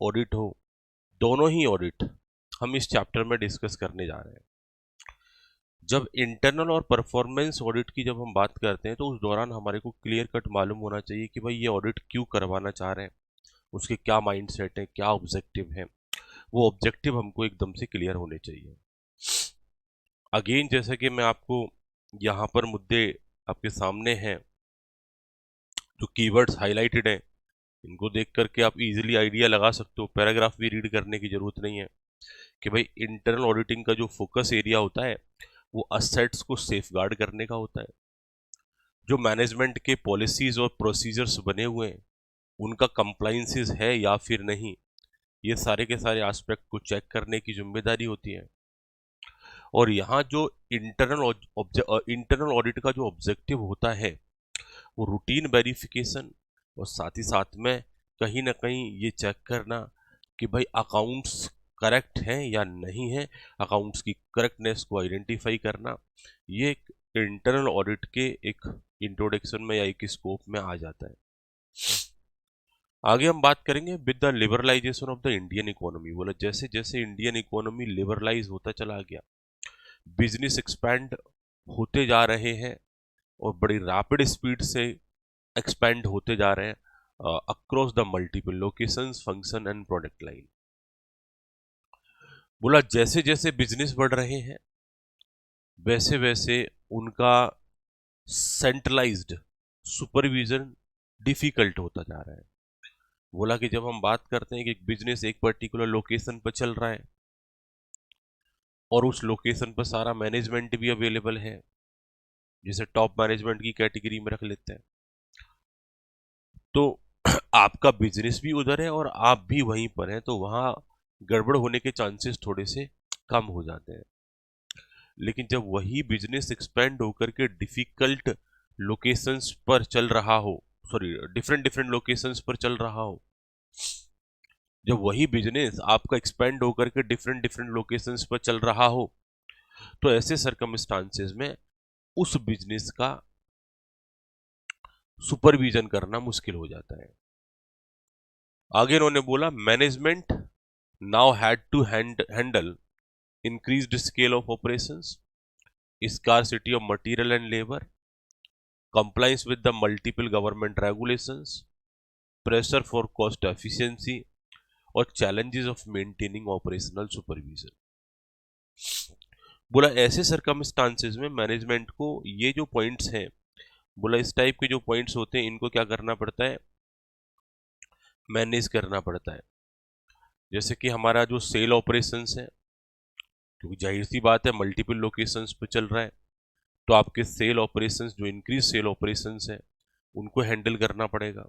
Audit हो, दोनों ही audit हम इस चैप्टर में डिस्कस करने जा रहे हैं। जब इंटरनल और परफॉर्मेंस ऑडिट की जब हम बात करते हैं तो उस दौरान हमारे को क्लियर कट मालूम होना चाहिए कि भाई ये ऑडिट क्यों करवाना चाह रहे हैं, उसके क्या माइंडसेट है, क्या ऑब्जेक्टिव है। वो ऑब्जेक्टिव हमको एकदम से क्लियर होने चाहिए। अगेन जैसे कि मैं आपको यहाँ पर मुद्दे आपके सामने हैं, जो कीवर्ड्स हाईलाइटेड हैं, इनको देख करके आप इजीली आइडिया लगा सकते हो। पैराग्राफ भी रीड करने की जरूरत नहीं है कि भाई इंटरनल ऑडिटिंग का जो फोकस एरिया होता है वो असेट्स को सेफगार्ड करने का होता है। जो मैनेजमेंट के पॉलिसीज और प्रोसीजर्स बने हुए हैं उनका कंप्लाइंसेस है या फिर नहीं, ये सारे के सारे एस्पेक्ट को चेक करने की जिम्मेदारी होती है। और यहाँ जो इंटरनल ऑडिट का जो ऑब्जेक्टिव होता है वो रूटीन वेरिफिकेशन और साथ ही साथ में कहीं ना कहीं ये चेक करना कि भाई अकाउंट्स करेक्ट हैं या नहीं है, अकाउंट्स की करेक्टनेस को आइडेंटिफाई करना, ये इंटरनल ऑडिट के एक इंट्रोडक्शन में या एक स्कोप में आ जाता है। आगे हम बात करेंगे with the liberalisation of the Indian economy. बोला जैसे जैसे इंडियन इकोनॉमी लिबरलाइज होता चला गया, बिजनेस एक्सपैंड होते जा रहे हैं और बड़ी रैपिड स्पीड से एक्सपैंड होते जा रहे हैं across the multiple locations, function and product line. बोला जैसे जैसे बिजनेस बढ़ रहे हैं वैसे वैसे उनका सेंट्रलाइज्ड सुपरविजन डिफिकल्ट होता जा रहा है। बोला कि जब हम बात करते हैं कि बिजनेस एक पर्टिकुलर लोकेशन पर चल रहा है और उस लोकेशन पर सारा मैनेजमेंट भी अवेलेबल है, जिसे टॉप मैनेजमेंट की कैटेगरी में रख लेते हैं, तो आपका बिजनेस भी उधर है और आप भी वहीं पर हैं, तो वहां गड़बड़ होने के चांसेस थोड़े से कम हो जाते हैं। लेकिन जब वही बिजनेस एक्सपेंड होकर के डिफिकल्ट लोकेशंस पर चल रहा हो, सॉरी डिफरेंट डिफरेंट लोकेशंस पर चल रहा हो, जब वही बिजनेस आपका एक्सपेंड होकर के डिफरेंट डिफरेंट लोकेशंस पर चल रहा हो, तो ऐसे सरकमस्टांसेस में उस बिजनेस का सुपरविजन करना मुश्किल हो जाता है। आगे उन्होंने बोला management now had to handle increased scale of operations, scarcity of material and labor, compliance with the multiple government regulations, pressure for cost efficiency और challenges of maintaining operational supervision। बोला ऐसे सर्कमस्टांसेस में मैनेजमेंट को ये जो points हैं, बोला इस टाइप के जो पॉइंट्स होते हैं इनको क्या करना पड़ता है, मैनेज करना पड़ता है। जैसे कि हमारा जो सेल ऑपरेशंस है, क्योंकि जाहिर सी बात है मल्टीपल लोकेशंस पे चल रहा है, तो आपके सेल ऑपरेशंस जो इंक्रीज सेल ऑपरेशंस है उनको हैंडल करना पड़ेगा।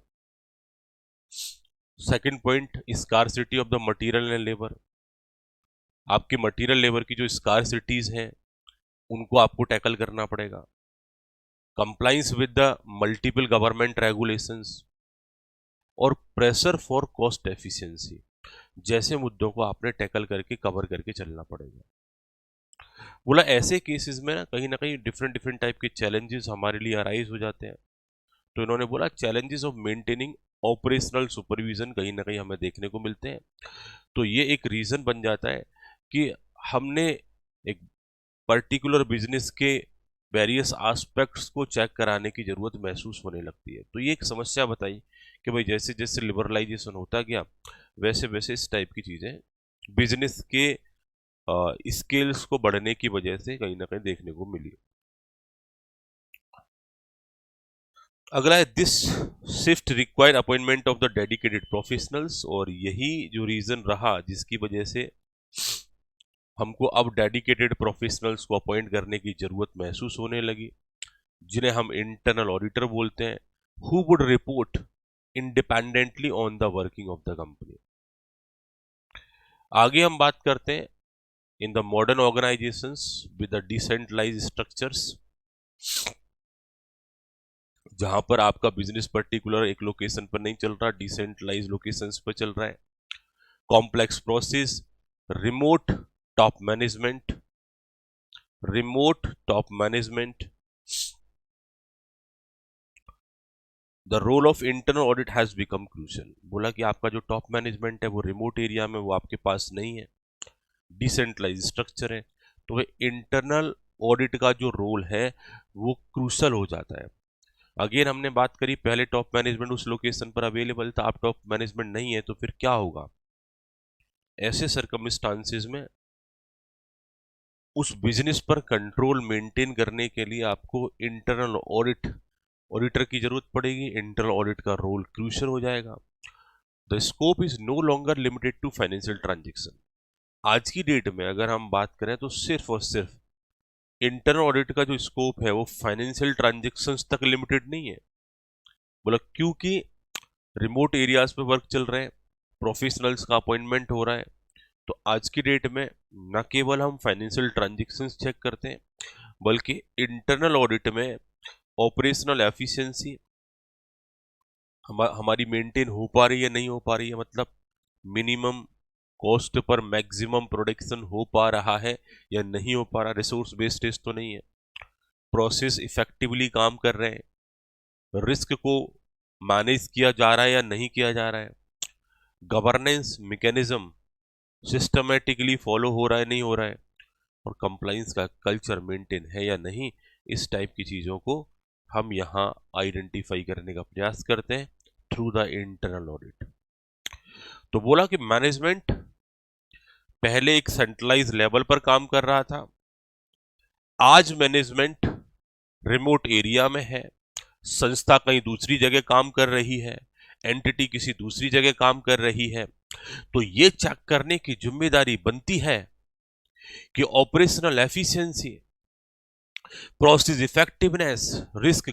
Second point scarcity of the material and labour, आपके मटेरियल लेबर की जो स्कार्सिटीज हैं उनको आपको टैकल करना पड़ेगा। Compliance with the multiple government regulations और प्रेशर फॉर कॉस्ट एफिशिएंसी जैसे मुद्दों को आपने टैकल करके कवर करके चलना पड़ेगा। बोला ऐसे केसेस में ना कहीं डिफरेंट डिफरेंट टाइप के चैलेंजेस हमारे लिए अराइज हो जाते हैं। तो इन्होंने बोला challenges of maintaining operational supervision कहीं ना कहीं हमें देखने को मिलते हैं। तो ये एक रीजन बन जाता है कि हमने एक पर्टिकुलर बिजनेस के वेरियस एस्पेक्ट्स को चेक कराने की जरूरत महसूस होने लगती है। तो ये एक समस्या बताई कि भाई जैसे जैसे लिबरलाइजेशन होता गया वैसे वैसे इस टाइप की चीजें बिजनेस के स्केल्स को बढ़ने की वजह से कहीं ना कहीं देखने को मिली। अगला है this shift require appointment of the dedicated professionals, और यही जो रीजन रहा जिसकी वजह से हमको अब डेडिकेटेड प्रोफेशनल्स को अपॉइंट करने की जरूरत महसूस होने लगी, जिन्हें हम इंटरनल ऑडिटर बोलते हैं, who would report independently on the working of the company. आगे हम बात करते हैं in the modern organisations with the decentralised structures, जहां पर आपका बिजनेस पर्टिकुलर एक लोकेशन पर नहीं चल रहा, डिसेंट्रलाइज लोकेशंस पर चल रहा है। Complex process, remote top management, remote top management, the role of internal audit has become crucial. बोला कि आपका जो टॉप मैनेजमेंट है वो रिमोट एरिया में, वो आपके पास नहीं है, डिसेंट्रलाइज स्ट्रक्चर है, तो वह इंटरनल ऑडिट का जो रोल है वो क्रूशल हो जाता है। अगेन हमने बात करी, पहले टॉप मैनेजमेंट उस लोकेशन पर अवेलेबल था, अब टॉप मैनेजमेंट नहीं है, तो फिर क्या होगा? ऐसे सर्कमस्टांसेस में उस बिजनेस पर कंट्रोल मेंटेन करने के लिए आपको इंटरनल ऑडिटर की जरूरत पड़ेगी। इंटरनल ऑडिट का रोल क्रूशियल हो जाएगा। The scope is no longer limited to financial transaction. आज की डेट में अगर हम बात करें तो सिर्फ और सिर्फ इंटरनल ऑडिट का जो स्कोप है वो फाइनेंशियल ट्रांजेक्शन्स तक लिमिटेड नहीं है। बोला क्योंकि रिमोट एरियाज पे वर्क चल रहे हैं, प्रोफेशनल्स का अपॉइंटमेंट हो रहा है, तो आज की डेट में न केवल हम फाइनेंशियल ट्रांजेक्शन्स चेक करते हैं, बल्कि इंटरनल ऑडिट में ऑपरेशनल एफिशिएंसी हमारी मेंटेन हो पा रही है, नहीं हो पा रही है, मतलब minimum cost per maximum production हो पा रहा है या नहीं हो पा रहा, रिसोर्स वेस्टेज तो नहीं है, प्रोसेस इफेक्टिवली काम कर रहे हैं, रिस्क को मैनेज किया जा रहा है या नहीं किया जा रहा है, गवर्नेंस मैकेनिज्म सिस्टमेटिकली फॉलो हो रहा है नहीं हो रहा है, और कंप्लाइंस का कल्चर मेंटेन है या नहीं। इस टाइप की चीज़ों को हम यहाँ आइडेंटिफाई करने का प्रयास करते हैं थ्रू द इंटरनल ऑडिट। तो बोला कि मैनेजमेंट पहले एक सेंट्रलाइज लेवल पर काम कर रहा था, आज मैनेजमेंट रिमोट एरिया में है, संस्था कहीं दूसरी जगह काम कर रही है, एंटिटी किसी दूसरी जगह काम कर रही है, तो ये चेक करने की जिम्मेदारी बनती है कि operational efficiency, process effectiveness, risk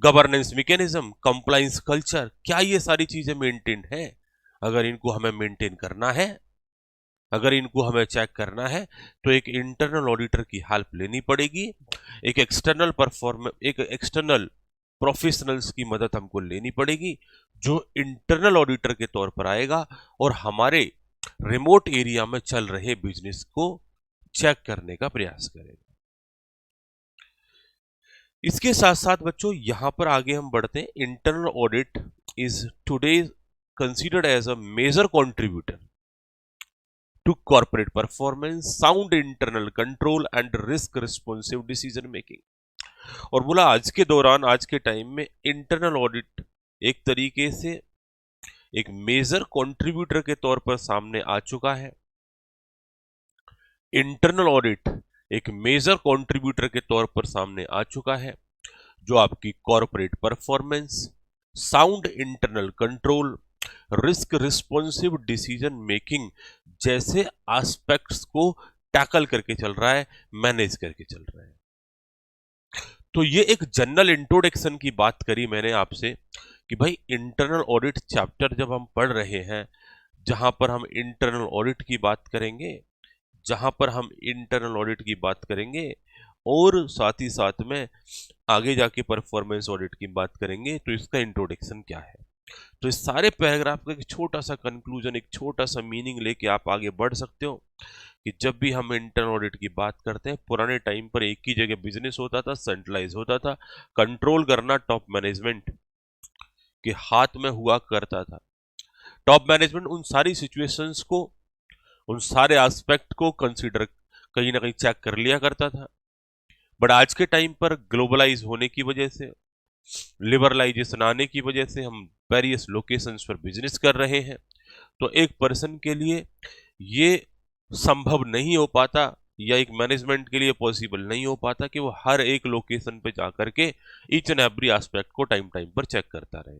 governance mechanism, compliance culture, क्या ये सारी चीजें मेंटेन है? अगर इनको हमें मेंटेन करना है, अगर इनको हमें चेक करना है, तो एक इंटरनल ऑडिटर की हेल्प लेनी पड़ेगी, एक एक्सटर्नल प्रोफेशनल्स की मदद हमको लेनी पड़ेगी, जो इंटरनल ऑडिटर के तौर पर आएगा और हमारे रिमोट एरिया में चल रहे बिजनेस को चेक करने का प्रयास करेगा। इसके साथ साथ बच्चों यहां पर आगे हम बढ़ते हैं। Internal audit is today considered as a major contributor to corporate performance, sound internal control and risk responsive decision making. और बोला आज के दौरान, आज के टाइम में इंटरनल ऑडिट एक तरीके से एक मेजर कंट्रीब्यूटर के तौर पर सामने आ चुका है। इंटरनल ऑडिट एक मेजर कंट्रीब्यूटर के तौर पर सामने आ चुका है, जो आपकी corporate performance, sound internal control, risk responsive decision making जैसे एस्पेक्ट्स को टैकल करके चल रहा है, मैनेज करके चल रहा है। तो ये एक जनरल इंट्रोडक्शन की बात करी मैंने आपसे कि भाई इंटरनल ऑडिट चैप्टर जब हम पढ़ रहे हैं, जहां पर हम इंटरनल ऑडिट की बात करेंगे, जहां पर हम इंटरनल ऑडिट की बात करेंगे और साथ ही साथ में आगे जाके परफॉर्मेंस ऑडिट की बात करेंगे, तो इसका इंट्रोडक्शन क्या है। तो इस सारे पैराग्राफ का एक छोटा सा कंक्लूजन, एक छोटा सा मीनिंग लेके आप आगे बढ़ सकते हो कि जब भी हम इंटरनल ऑडिट की बात करते हैं, पुराने टाइम पर एक ही जगह बिजनेस होता था, सेंट्रलाइज होता था, कंट्रोल करना टॉप मैनेजमेंट के हाथ में हुआ करता था। टॉप मैनेजमेंट उन सारी सिचुएशंस को, उन सारे एस्पेक्ट को कंसीडर कहीं ना कहीं चेक कर लिया करता था। बट आज के टाइम पर ग्लोबलाइज होने की वजह से, लिबरलाइजेशन आने की वजह से हम वेरियस लोकेशंस पर बिजनेस कर रहे हैं, तो एक पर्सन के लिए ये संभव नहीं हो पाता, या एक मैनेजमेंट के लिए पॉसिबल नहीं हो पाता कि वो हर एक लोकेशन पे जाकर के ईच एंड एवरी एस्पेक्ट को टाइम टाइम पर चेक करता रहे।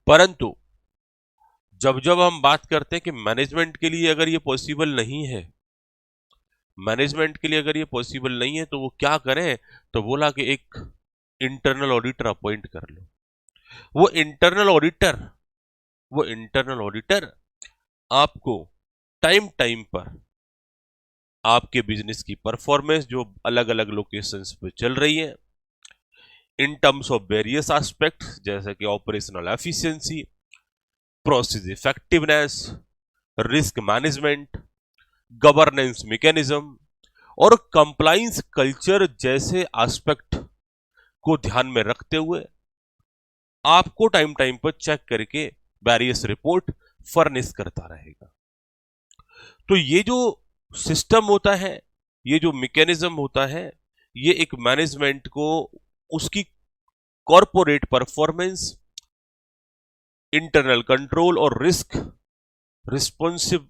परंतु जब जब हम बात करते हैं कि मैनेजमेंट के लिए अगर ये पॉसिबल नहीं है, मैनेजमेंट के लिए अगर ये पॉसिबल नहीं है, तो वो क्या करें, तो बोला कि एक इंटरनल ऑडिटर अपॉइंट कर लो। वो इंटरनल ऑडिटर आपको टाइम टाइम पर आपके बिजनेस की परफॉर्मेंस जो अलग अलग लोकेशंस पे चल रही है, in terms of various aspects जैसे कि operational efficiency, process effectiveness, risk management, governance mechanism और कंप्लायंस कल्चर जैसे एस्पेक्ट को ध्यान में रखते हुए आपको टाइम टाइम पर चेक करके वेरियस रिपोर्ट फर्निश करता रहेगा। तो ये जो सिस्टम होता है, ये जो मैकेनिज्म होता है, ये एक मैनेजमेंट को उसकी कॉरपोरेट परफॉर्मेंस, इंटरनल कंट्रोल और रिस्क रिस्पॉन्सिव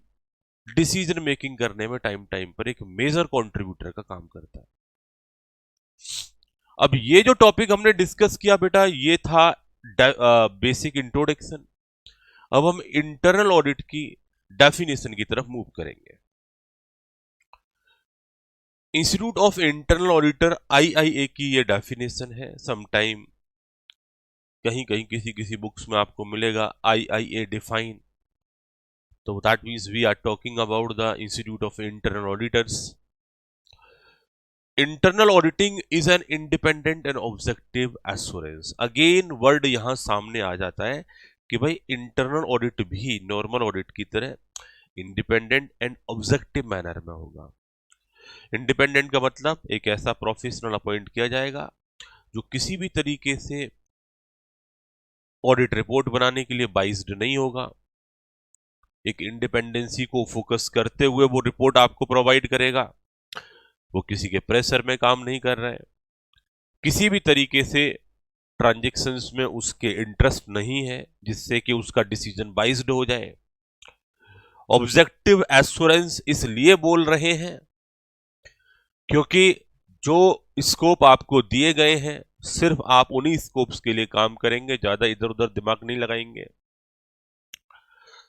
डिसीजन मेकिंग करने में टाइम टाइम पर एक मेजर कंट्रीब्यूटर का काम करता है। अब ये जो टॉपिक हमने डिस्कस किया बेटा, ये था बेसिक इंट्रोडक्शन। अब हम इंटरनल ऑडिट की डेफिनेशन की तरफ मूव करेंगे। Institute of internal auditor IIA की ये डेफिनेशन है। समटाइम कहीं कहीं किसी किसी बुक्स में आपको मिलेगा आईआईए डिफाइन। तो that means we are talking about the institute of internal auditors. Internal auditing is an independent and objective assurance. Again word यहां सामने आ जाता है कि भाई इंटरनल ऑडिट भी नॉर्मल ऑडिट की तरह इंडिपेंडेंट एंड ऑब्जेक्टिव मैनर में होगा। इंडिपेंडेंट का मतलब एक ऐसा प्रोफेशनल अपॉइंट किया जाएगा जो किसी भी तरीके से ऑडिट रिपोर्ट बनाने के लिए बाइस्ड नहीं होगा। एक इंडिपेंडेंसी को फोकस करते हुए वो रिपोर्ट आपको प्रोवाइड करेगा। वो किसी के प्रेशर में काम नहीं कर रहा है, किसी भी तरीके से ट्रांजैक्शंस में उसके इंटरेस्ट नहीं है जिससे कि उसका डिसीजन बाइस्ड हो जाए। ऑब्जेक्टिव एश्योरेंस इसलिए बोल रहे हैं क्योंकि जो स्कोप आपको दिए गए हैं सिर्फ आप उन्हीं स्कोप्स के लिए काम करेंगे, ज्यादा इधर उधर दिमाग नहीं लगाएंगे।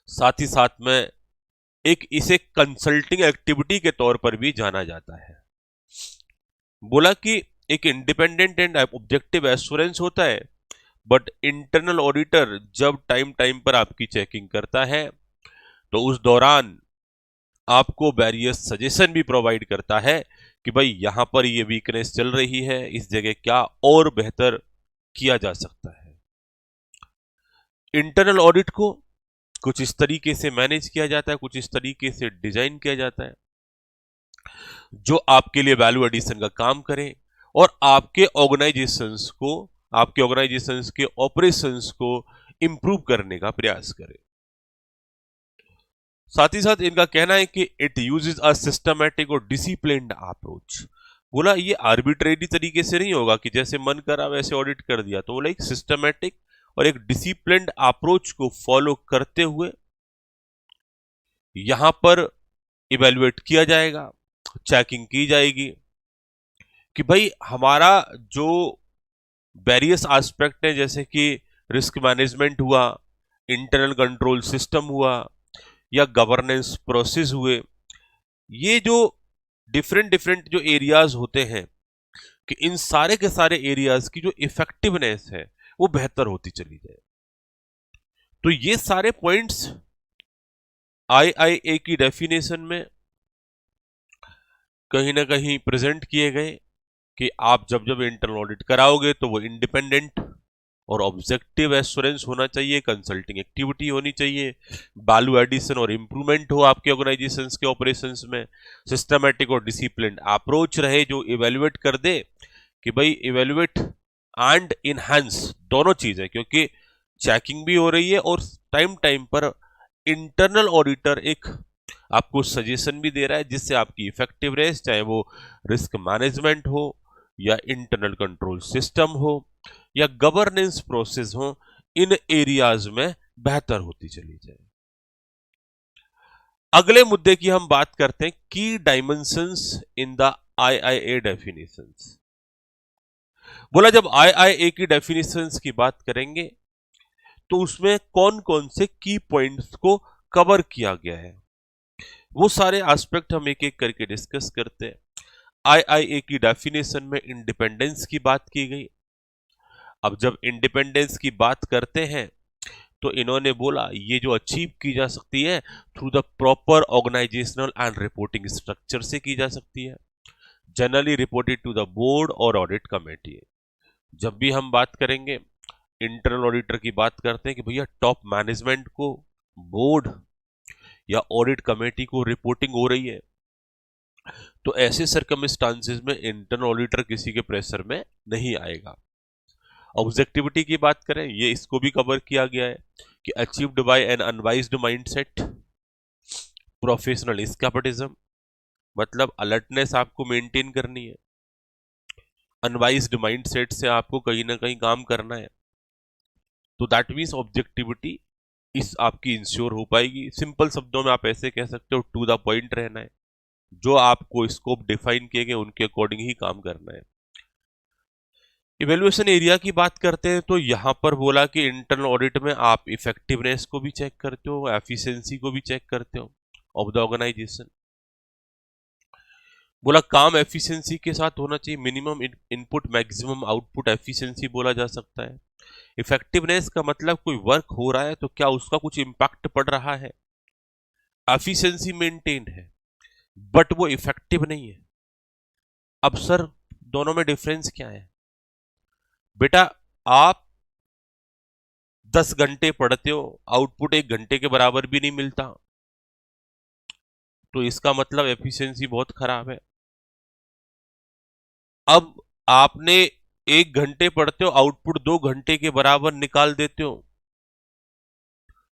साथ ही साथ में इसे कंसल्टिंग एक्टिविटी के तौर पर भी जाना जाता है। बोला कि एक इंडिपेंडेंट एंड ऑब्जेक्टिव एश्योरेंस होता है, बट इंटरनल ऑडिटर जब टाइम टाइम पर आपकी चेकिंग करता है तो उस दौरान आपको वेरियस सजेशन भी प्रोवाइड करता है कि भाई यहां पर ये वीकनेस चल रही है, इस जगह क्या और बेहतर किया जा सकता है। इंटरनल ऑडिट को कुछ इस तरीके से मैनेज किया जाता है, कुछ इस तरीके से डिजाइन किया जाता है जो आपके लिए वैल्यू एडिशन का काम करे और आपके ऑर्गेनाइजेशंस के ऑपरेशंस को इंप्रूव करने का प्रयास करे। साथ ही साथ इनका कहना है कि इट यूजेस अ सिस्टमैटिक और डिसिप्लिन्ड अप्रोच। बोला ये आर्बिट्रेरी तरीके से नहीं होगा कि जैसे मन करा वैसे ऑडिट कर दिया। तो बोला एक सिस्टमैटिक और एक डिसिप्लिन्ड अप्रोच को फॉलो करते हुए यहां पर इवेल्युएट किया जाएगा, चेकिंग की जाएगी कि भाई हमारा जो वेरियस एस्पेक्ट है जैसे कि रिस्क मैनेजमेंट हुआ, इंटरनल कंट्रोल सिस्टम हुआ या गवर्नेंस प्रोसेस हुए, ये जो डिफरेंट डिफरेंट जो एरियाज होते हैं कि इन सारे के सारे एरियाज की जो इफेक्टिवनेस है वो बेहतर होती चली जाए। तो ये सारे पॉइंट्स आईआईए की डेफिनेशन में कहीं ना कहीं प्रेजेंट किए गए कि आप जब जब इंटरनल ऑडिट कराओगे तो वो इंडिपेंडेंट और ऑब्जेक्टिव एश्योरेंस होना चाहिए, कंसल्टिंग एक्टिविटी होनी चाहिए, वैल्यू एडिशन और इंप्रूवमेंट हो आपके ऑर्गेनाइजेशंस के ऑपरेशंस में, सिस्टमैटिक और डिसिप्लिन्ड अप्रोच रहे जो इवेल्युएट कर दे कि भाई इवेल्युएट एंड इनहांस दोनों चीजें, क्योंकि चेकिंग भी हो रही है और टाइम टाइम पर इंटरनल ऑडिटर एक आपको सजेशन भी दे रहा है जिससे आपकी इफेक्टिवनेस, चाहे वो रिस्क मैनेजमेंट हो या इंटरनल कंट्रोल सिस्टम हो या गवर्नेंस प्रोसेस हो, इन एरियाज में बेहतर होती चली जाए। अगले मुद्दे की हम बात करते हैं की dimensions in the IIA definitions. बोला जब आईआईए की डेफिनेशंस की बात करेंगे तो उसमें कौन कौन से की पॉइंट्स को कवर किया गया है वो सारे एस्पेक्ट हम एक एक करके डिस्कस करते हैं। आईआईए की डेफिनेशन में इंडिपेंडेंस की बात की गई। अब जब इंडिपेंडेंस की बात करते हैं तो इन्होंने बोला ये जो अचीव की जा सकती है through the proper organisational and reporting structure से की जा सकती है, generally reported to the board और ऑडिट कमेटी। जब भी हम बात करेंगे इंटरनल ऑडिटर की बात करते हैं कि भैया टॉप मैनेजमेंट को, बोर्ड या ऑडिट कमेटी को रिपोर्टिंग हो रही है, तो ऐसे सर्कमस्टांसेस में इंटरनल ऑडिटर किसी के प्रेशर में नहीं आएगा। ऑब्जेक्टिविटी की बात करें, ये इसको भी कवर किया गया है कि achieved by an unbiased mindset. Professional scepticism मतलब अलर्टनेस आपको मेंटेन करनी है, अनवाइज्ड माइंडसेट से आपको कहीं ना कहीं काम करना है, तो दैट मीन्स ऑब्जेक्टिविटी इस आपकी इंश्योर हो पाएगी। सिंपल शब्दों में आप ऐसे कह सकते हो, टू द पॉइंट रहना है, जो आपको स्कोप डिफाइन किए गए उनके अकॉर्डिंग ही काम करना है। इवेल्युएशन एरिया की बात करते हैं तो यहां पर बोला कि इंटरनल ऑडिट में आप इफेक्टिवनेस को भी चेक करते हो, एफिशिएंसी को भी चेक करते हो ऑफ द ऑर्गेनाइजेशन। बोला काम एफिशिएंसी के साथ होना चाहिए, minimum input maximum output efficiency बोला जा सकता है। इफेक्टिवनेस का मतलब कोई वर्क हो रहा है तो क्या उसका कुछ इंपैक्ट पड़ रहा है, एफिशिएंसी मेंटेन है बट वो इफेक्टिव नहीं है। अब सर दोनों में डिफरेंस क्या है? बेटा आप 10 घंटे पढ़ते हो, आउटपुट 1 घंटे के बराबर भी नहीं मिलता, तो इसका मतलब एफिशिएंसी बहुत खराब है। अब आपने 1 घंटे पढ़ते हो, आउटपुट 2 घंटे के बराबर निकाल देते हो,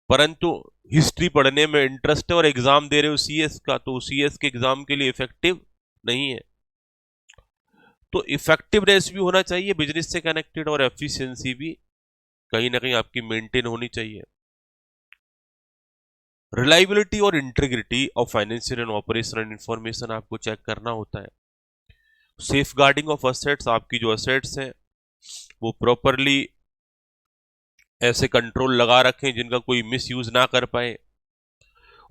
परंतु हिस्ट्री पढ़ने में इंटरेस्ट है और एग्जाम दे रहे हो सीएस का, तो सीएस के एग्जाम के लिए इफेक्टिव नहीं है। तो इफेक्टिवनेस भी होना चाहिए बिजनेस से कनेक्टेड, और एफिशिएंसी भी कहीं ना कहीं आपकी मेंटेन होनी चाहिए। रिलायबिलिटी और integrity of financial and operational information आपको चेक करना होता है। सेफ गार्डिंग ऑफ असेट्स, आपकी जो असेट्स हैं वो प्रॉपरली ऐसे कंट्रोल लगा रखें जिनका कोई मिस यूज ना कर पाए,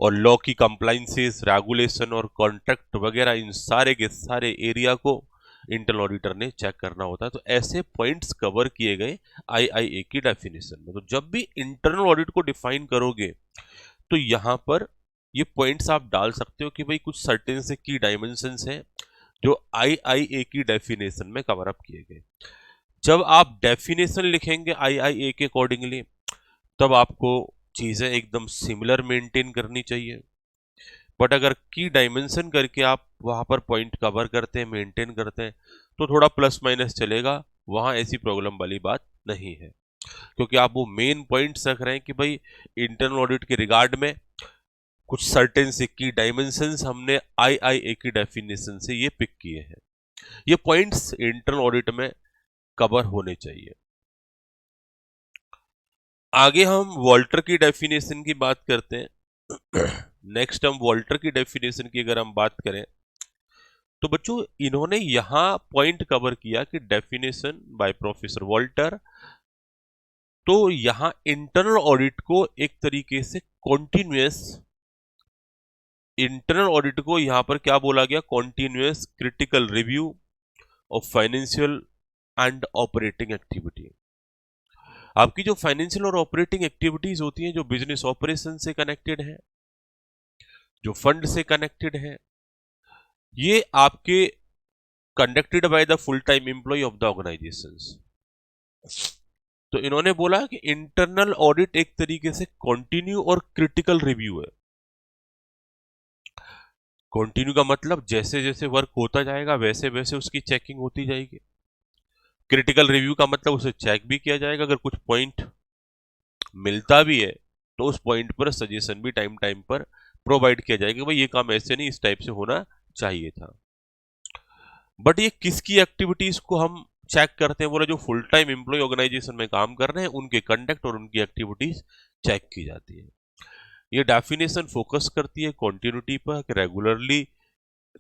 और लॉ की कंप्लाइंसेस, रेगुलेशन और कॉन्ट्रैक्ट वगैरह इन सारे के सारे एरिया को इंटरनल ऑडिटर ने चेक करना होता है। तो ऐसे पॉइंट्स कवर किए गए आईआईए की डेफिनेशन में। तो जब भी इंटरनल ऑडिट को डिफाइन करोगे तो यहां पर ये पॉइंट्स आप डाल सकते हो कि भाई कुछ सर्टेन से की डायमेंशंस हैं जो आईआईए की डेफिनेशन में कवर अप किए गए। जब आप डेफिनेशन लिखेंगे आईआईए के अकॉर्डिंगली, तब आपको चीजें एकदम सिमिलर मेंटेन करनी चाहिए, बट अगर की डायमेंशन करके आप वहां पर पॉइंट कवर करते हैं, मेंटेन करते हैं, तो थोड़ा प्लस माइनस चलेगा, वहां ऐसी प्रॉब्लम वाली बात नहीं है, क्योंकि आप वो मेन पॉइंट्स रख रहे हैं कि भाई इंटरनल ऑडिट के रिगार्ड में कुछ सर्टेन से की डायमेंशंस हमने आईआईए की डेफिनेशन से ये पिक किए हैं। ये पॉइंट्स इंटरनल ऑडिट में कवर होने चाहिए। आगे हम वॉल्टर की डेफिनेशन की बात करते हैं। नेक्स्ट हम वॉल्टर की डेफिनेशन की अगर हम बात करें तो बच्चों इन्होंने यहां पॉइंट कवर किया कि डेफिनेशन बाय प्रोफेसर वॉल्टर, तो यहां इंटरनल ऑडिट को एक तरीके से कॉन्टिन्यूअस, इंटरनल ऑडिट को यहां पर क्या बोला गया, continuous critical review of financial and operating activity. आपकी जो फाइनेंशियल और ऑपरेटिंग एक्टिविटीज होती हैं, जो बिजनेस ऑपरेशन से कनेक्टेड है, जो फंड से कनेक्टेड है, ये आपके conducted by the full time employee of the organisations. तो इन्होंने बोला कि इंटरनल ऑडिट एक तरीके से कॉन्टिन्यू और क्रिटिकल रिव्यू है। कॉन्टिन्यू का मतलब जैसे जैसे वर्क होता जाएगा वैसे वैसे उसकी चेकिंग होती जाएगी। क्रिटिकल रिव्यू का मतलब उसे चेक भी किया जाएगा, अगर कुछ पॉइंट मिलता भी है तो उस पॉइंट पर सजेशन भी टाइम टाइम पर प्रोवाइड किया जाएगा, भाई ये काम ऐसे नहीं, इस टाइप से होना चाहिए था। बट ये किसकी एक्टिविटीज को हम चेक करते हैं? बोला जो फुल टाइम एम्प्लॉय ऑर्गेनाइजेशन में काम कर रहे हैं उनके कंडक्ट और उनकी एक्टिविटीज चेक की जाती है। ये डेफिनेशन फोकस करती है कॉन्टिन्यूटी पर, रेगुलरली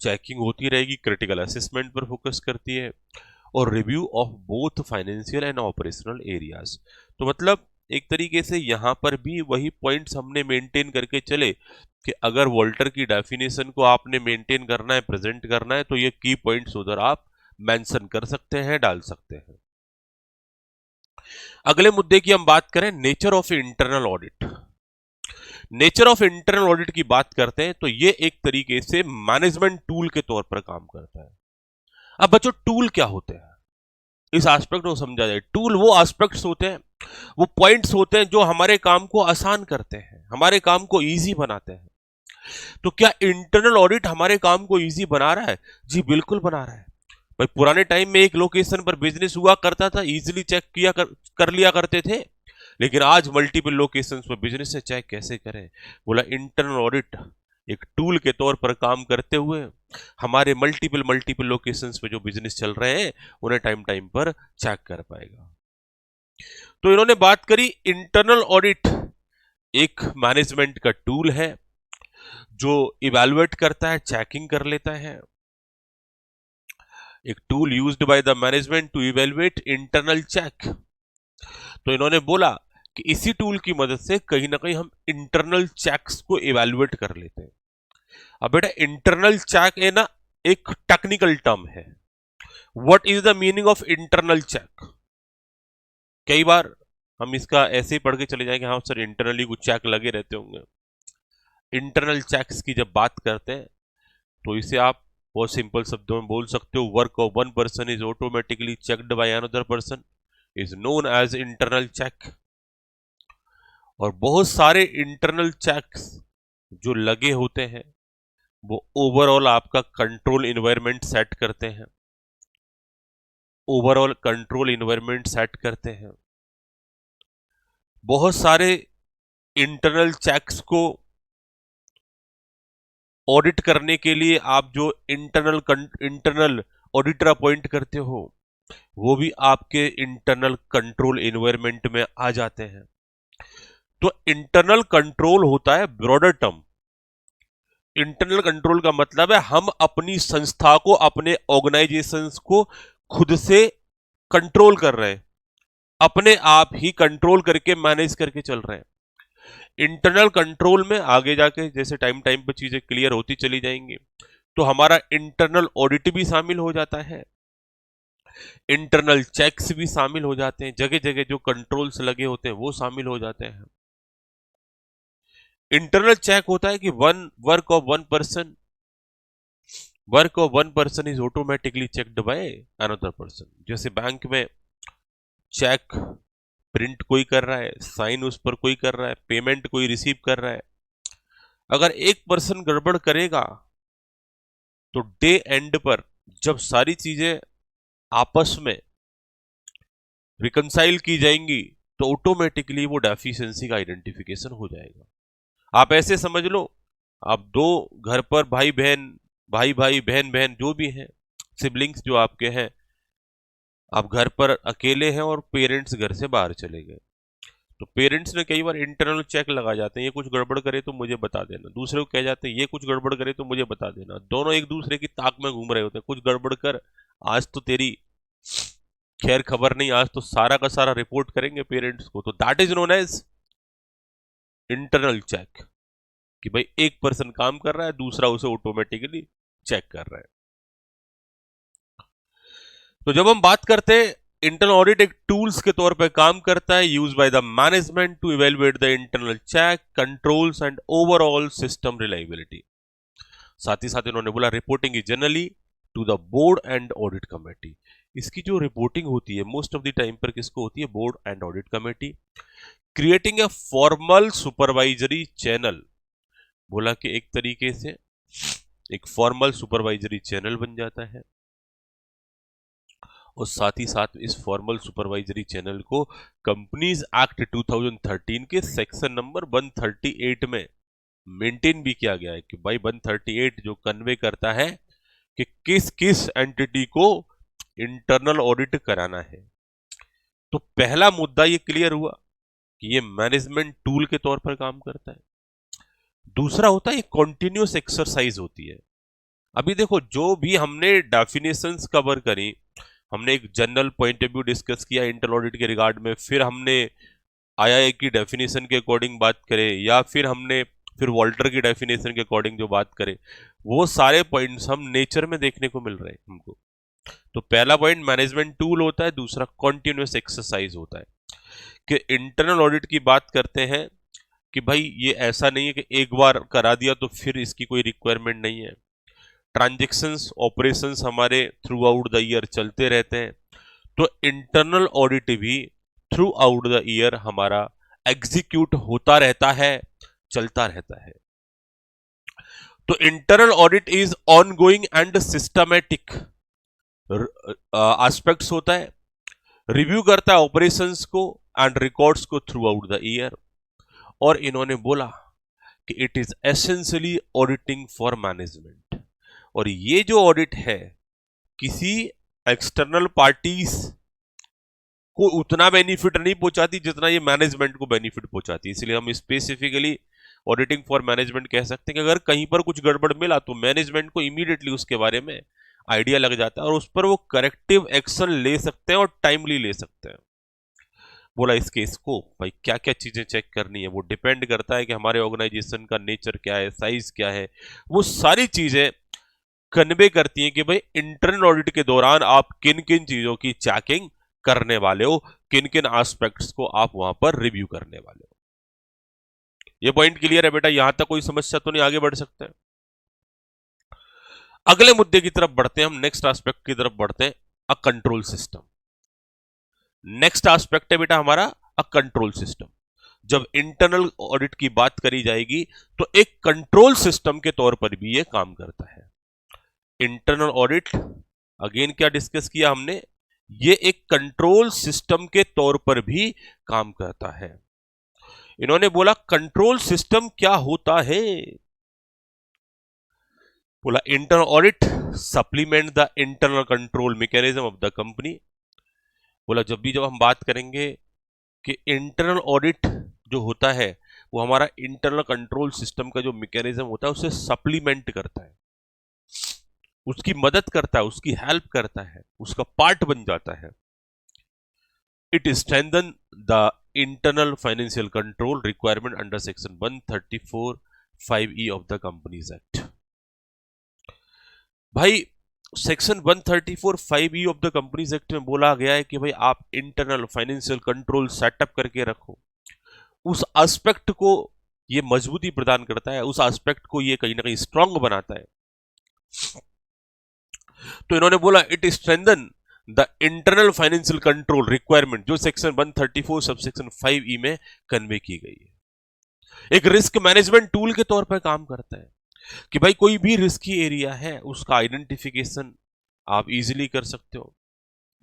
चेकिंग होती रहेगी, क्रिटिकल असेसमेंट पर फोकस करती है, और review of both financial and operational areas. तो मतलब एक तरीके से यहां पर भी वही पॉइंट्स हमने मेंटेन करके चले कि अगर वॉल्टर की डेफिनेशन को आपने मेंटेन करना है, प्रेजेंट करना है, तो ये की पॉइंट्स उधर आप मेंशन कर सकते हैं, डाल सकते हैं। अगले मुद्दे की हम बात करें, nature of internal audit. Nature of internal audit की बात करते हैं तो ये एक तरीके से मैनेजमेंट टूल के तौर पर काम करता है। अब बच्चों टूल क्या होते हैं, इस एस्पेक्ट को समझा जाए। टूल वो एस्पेक्ट्स होते हैं, वो पॉइंट्स होते हैं जो हमारे काम को आसान करते हैं, हमारे काम को इजी बनाते हैं। तो क्या इंटरनल ऑडिट हमारे काम को इजी बना रहा है? जी बिल्कुल बना रहा है। भाई पुराने टाइम में एक लोकेशन पर बिजनेस हुआ करता था, इजीली चेक कर लिया करते थे, लेकिन आज मल्टीपल लोकेशंस पर बिजनेस से चेक कैसे करें? बोला इंटरनल ऑडिट एक टूल के तौर पर काम करते हुए हमारे मल्टीपल लोकेशंस पे जो बिजनेस चल रहे हैं उन्हें टाइम टाइम पर चेक कर पाएगा। तो इन्होंने बात करी इंटरनल ऑडिट एक मैनेजमेंट का टूल है जो इवैल्यूएट करता है, चेकिंग कर लेता है। एक tool used by the management to evaluate internal check. तो इन्होंने बोला कि इसी टूल की मदद से कहीं ना कहीं हम इंटरनल चेक्स को इवैल्यूएट कर लेते हैं। अब बेटा इंटरनल चेक है ना, एक टेक्निकल टर्म है। What is the meaning of internal check? कई बार हम इसका ऐसे ही पढ़ के चले जाएंगे, हाँ सर इंटरनली कुछ चेक लगे रहते होंगे। इंटरनल चेक्स की जब बात करते हैं तो इसे आप बहुत सिंपल शब्दों में बोल सकते हो, work of one person is automatically checked by another person is known as internal check. और बहुत सारे इंटरनल चेक्स जो लगे होते हैं वो ओवरऑल आपका कंट्रोल इन्वायरमेंट सेट करते हैं, ओवरऑल कंट्रोल इन्वायरमेंट सेट करते हैं। बहुत सारे इंटरनल चेक्स को ऑडिट करने के लिए आप जो इंटरनल ऑडिटर अपॉइंट करते हो वो भी आपके इंटरनल कंट्रोल इन्वायरमेंट में आ जाते हैं। तो इंटरनल कंट्रोल होता है ब्रॉडर टर्म। इंटरनल कंट्रोल का मतलब है हम अपनी संस्था को, अपने ऑर्गेनाइजेशंस को खुद से कंट्रोल कर रहे हैं, अपने आप ही कंट्रोल करके मैनेज करके चल रहे हैं। इंटरनल कंट्रोल में आगे जाके जैसे टाइम टाइम पर चीजें क्लियर होती चली जाएंगी तो हमारा इंटरनल ऑडिट भी शामिल हो जाता है, इंटरनल चेक्स भी शामिल हो जाते हैं, जगह जगह जो कंट्रोल्स लगे होते हैं वो शामिल हो जाते हैं। इंटरनल चेक होता है कि work of one person is automatically checked by another person. जैसे बैंक में चेक प्रिंट कोई कर रहा है, साइन उस पर कोई कर रहा है, पेमेंट कोई रिसीव कर रहा है। अगर एक पर्सन गड़बड़ करेगा तो डे एंड पर जब सारी चीजें आपस में रिकंसाइल की जाएंगी तो ऑटोमेटिकली वो डेफिशिएंसी का आइडेंटिफिकेशन हो जाएगा। आप ऐसे समझ लो, आप दो घर पर भाई भाई बहन बहन जो भी हैं, सिबलिंग्स जो आपके हैं, आप घर पर अकेले हैं और पेरेंट्स घर से बाहर चले गए, तो पेरेंट्स ने कई बार इंटरनल चेक लगा जाते हैं, ये कुछ गड़बड़ करे तो मुझे बता देना। दूसरे को कह जाते हैं ये कुछ गड़बड़ करे तो मुझे बता देना। दोनों एक दूसरे की ताक में घूम रहे होते हैं, कुछ गड़बड़ कर, आज तो तेरी खैर खबर नहीं, आज तो सारा का सारा रिपोर्ट करेंगे पेरेंट्स को। तो that is known as internal check, कि भाई एक पर्सन काम कर रहा है, दूसरा उसे ऑटोमेटिकली चेक कर रहा है। तो जब हम बात करते हैं इंटरनल ऑडिट एक टूल्स के तौर पे काम करता है, use by the management to evaluate the internal check, controls and overall system reliability. साथ ही साथ इन्होंने बोला reporting is generally to the board and audit committee. इसकी जो रिपोर्टिंग होती है मोस्ट ऑफ द टाइम पर किसको होती है? Board and audit committee. Creating a formal supervisory channel, बोला कि एक तरीके से एक फॉर्मल सुपरवाइजरी चैनल बन जाता है, और साथ ही साथ इस फॉर्मल सुपरवाइजरी चैनल को कंपनीज एक्ट 2013 के सेक्शन नंबर 138 में मेंटेन भी किया गया है कि भाई 138 जो कन्वे करता है कि किस किस एंटिटी को इंटरनल ऑडिट कराना है। तो पहला मुद्दा ये क्लियर हुआ कि ये मैनेजमेंट टूल के तौर पर काम करता है। दूसरा होता है कॉन्टिन्यूस एक्सरसाइज होती है। अभी देखो जो भी हमने डेफिनेशंस कवर करी, हमने एक general point of view discuss किया इंटरनल ऑडिट के रिगार्ड में, फिर हमने आईआई की डेफिनेशन के अकॉर्डिंग बात करें, या फिर हमने फिर वॉल्टर की डेफिनेशन के अकॉर्डिंग जो बात करें, वो सारे पॉइंट्स हम नेचर में देखने को मिल रहे हैं हमको। तो पहला पॉइंट मैनेजमेंट टूल होता है, दूसरा कॉन्टिन्यूस एक्सरसाइज होता है। कि इंटरनल ऑडिट की बात करते हैं कि भाई ये ऐसा नहीं है कि एक बार करा दिया तो फिर इसकी कोई रिक्वायरमेंट नहीं है। ट्रांजैक्शंस ऑपरेशंस हमारे थ्रू आउट द ईयर चलते रहते हैं, तो इंटरनल ऑडिट भी थ्रू आउट द ईयर हमारा एग्जीक्यूट होता रहता है, चलता रहता है। तो internal audit is ongoing and systematic. Aspects होता है, रिव्यू करता है ऑपरेशंस को एंड रिकॉर्ड्स को थ्रू आउट द ईयर। और इन्होंने बोला कि it is essentially auditing for management, और ये जो ऑडिट है किसी एक्सटर्नल पार्टीज को उतना बेनिफिट नहीं पहुंचाती जितना ये मैनेजमेंट को बेनिफिट पहुंचाती है। इसलिए हम स्पेसिफिकली ऑडिटिंग फॉर मैनेजमेंट कह सकते हैं कि अगर कहीं पर कुछ गड़बड़ मिला तो मैनेजमेंट को इमीडिएटली उसके बारे में आइडिया लग जाता है और उस पर वो करेक्टिव एक्शन ले सकते हैं और टाइमली ले सकते हैं। बोला इसके स्कोप, भाई क्या क्या चीजें चेक करनी है, वो डिपेंड करता है कि हमारे ऑर्गेनाइजेशन का नेचर क्या है, साइज क्या है, वो सारी चीजें कन्वे करती हैं कि भाई इंटरनल ऑडिट के दौरान आप किन किन चीजों की चेकिंग करने वाले हो, किन किन एस्पेक्ट्स को आप वहां पर रिव्यू करने वाले हो। ये पॉइंट क्लियर है बेटा? यहां तक कोई समस्या तो नहीं? आगे बढ़ सकते हैं। अगले मुद्दे की तरफ बढ़ते हैं, हम नेक्स्ट एस्पेक्ट की तरफ बढ़ते हैं, a control system. Next aspect है बेटा हमारा अ कंट्रोल सिस्टम। जब इंटरनल ऑडिट की बात करी जाएगी तो एक कंट्रोल सिस्टम के तौर पर भी ये काम करता है। इंटरनल ऑडिट अगेन क्या डिस्कस किया हमने, ये एक कंट्रोल सिस्टम के तौर पर भी काम करता है। इन्होंने बोला कंट्रोल सिस्टम क्या होता है? बोला internal audit supplement the internal control mechanism of the company. बोला जब हम बात करेंगे कि इंटरनल ऑडिट जो होता है वो हमारा इंटरनल कंट्रोल सिस्टम का जो मैकेनिज्म होता है उसे सप्लीमेंट करता है, उसकी मदद करता है, उसकी हेल्प करता है, उसका पार्ट बन जाता है। It strengthen the internal financial control requirement under section 134(5)(e) of the companies act. भाई section 134(5)(e) of the companies act में बोला गया है कि भाई आप इंटरनल फाइनेंशियल कंट्रोल सेटअप करके रखो। उस एस्पेक्ट को ये मजबूती प्रदान करता है, उस एस्पेक्ट को ये कहीं ना कहीं स्ट्रांग बनाता है। तो इन्होंने बोला it strengthen the internal financial control requirement जो सेक्शन 134 सब सेक्शन 5(e) में कन्वे की गई है। एक रिस्क मैनेजमेंट टूल के तौर पर काम करता है कि भाई कोई भी रिस्की एरिया है उसका आइडेंटिफिकेशन आप इजीली कर सकते हो,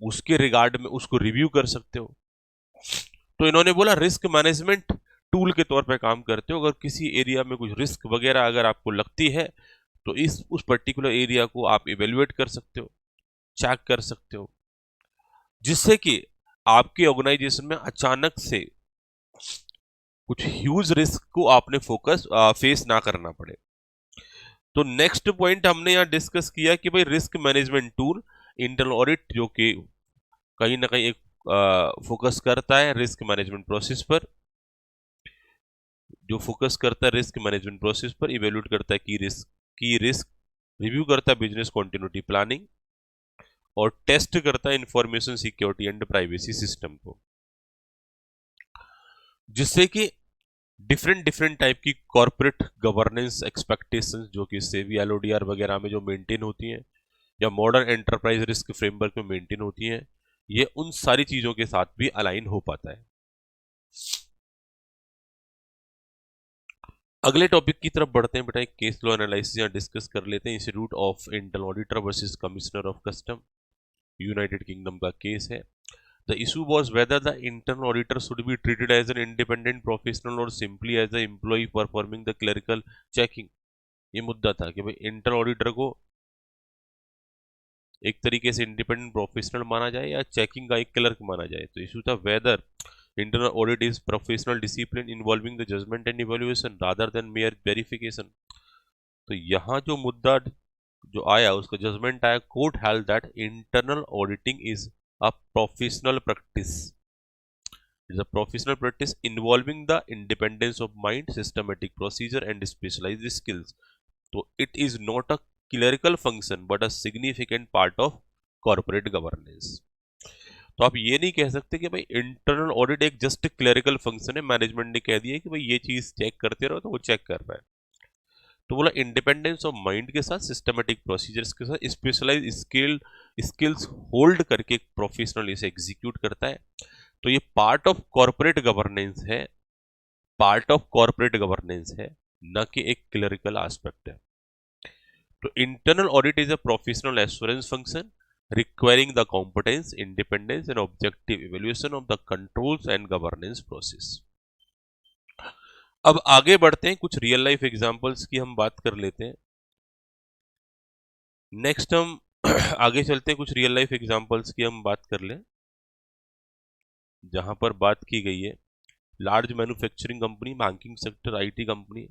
उसके रिगार्ड में उसको रिव्यू कर सकते हो। तो इन्होंने बोला रिस्क मैनेजमेंट टूल के तौर पर काम करते हो। अगर किसी एरिया में कुछ रिस्क वगैरह अगर आपको लगती है तो उस पर्टिकुलर एरिया को आप इवेल्युएट कर सकते हो, चेक कर सकते हो, जिससे कि आपके ऑर्गेनाइजेशन में अचानक से कुछ ह्यूज रिस्क को आपने फेस ना करना पड़े। तो नेक्स्ट पॉइंट हमने यहां डिस्कस किया कि भाई risk management tool internal audit जो कि कहीं ना कहीं एक फोकस करता है रिस्क मैनेजमेंट प्रोसेस पर, जो फोकस करता है रिस्क मैनेजमेंट प्रोसेस पर, इवेल्युएट करता है की रिस्क, रिव्यू करता है बिजनेस कंटिन्यूटी प्लानिंग और टेस्ट करता है information security and privacy system को, जिससे कि डिफरेंट डिफरेंट टाइप की कॉर्पोरेट गवर्नेंस एक्सपेक्टेशंस जो कि सेवी एलओडीआर वगैरह में जो मेंटेन होती हैं या मॉडर्न एंटरप्राइज रिस्क फ्रेमवर्क में मेंटेन होती हैं, ये उन सारी चीजों के साथ भी अलाइन हो पाता है। अगले टॉपिक की तरफ बढ़ते हैं बेटा, एक केस लॉ एनालिसिस यहाँ डिस्कस कर लेते हैं। Institute of internal auditor versus commissioner of custom, United kingdom का केस है। The issue was whether the internal auditor should be treated as an independent professional or simply as an employee performing the clerical checking। ये मुद्दा था कि भाई internal auditor को एक तरीके से इंडिपेंडेंट प्रोफेशनल माना जाए या चेकिंग का एक क्लर्क माना जाए। तो इशू था whether internal audit is professional discipline involving the judgement and evaluation rather than mere verification. तो यहाँ जो मुद्दा जो आया उसका जजमेंट आया, court held that internal auditing is a professional practice. It is a professional practice involving the independence of mind, systematic procedure and specialized skills. So it is not a clerical function but a significant part of corporate governance। तो आप ये नहीं कह सकते कि भाई internal audit एक just clerical function है, मैनेजमेंट ने कह दिया कि भाई ये चीज चेक करते रहो तो वो चेक कर रहा है। तो बोला इंडिपेंडेंस ऑफ माइंड के साथ, सिस्टमेटिक प्रोसीजर्स के साथ, स्पेशलाइज स्किल्स होल्ड करके एक प्रोफेशनल इसे एग्जीक्यूट करता है। तो ये पार्ट ऑफ कॉर्पोरेट गवर्नेंस है, पार्ट ऑफ कॉर्पोरेट गवर्नेंस है, न कि एक क्लरिकल एस्पेक्ट है। तो internal audit is a professional assurance function requiring the competence, independence and objective evaluation of the controls and governance process. अब आगे बढ़ते हैं, कुछ रियल लाइफ एग्जांपल्स की हम बात कर लेते हैं। नेक्स्ट हम आगे चलते हैं, कुछ रियल लाइफ एग्जांपल्स की हम बात कर लें, जहां पर बात की गई है large manufacturing company, banking sector, IT company.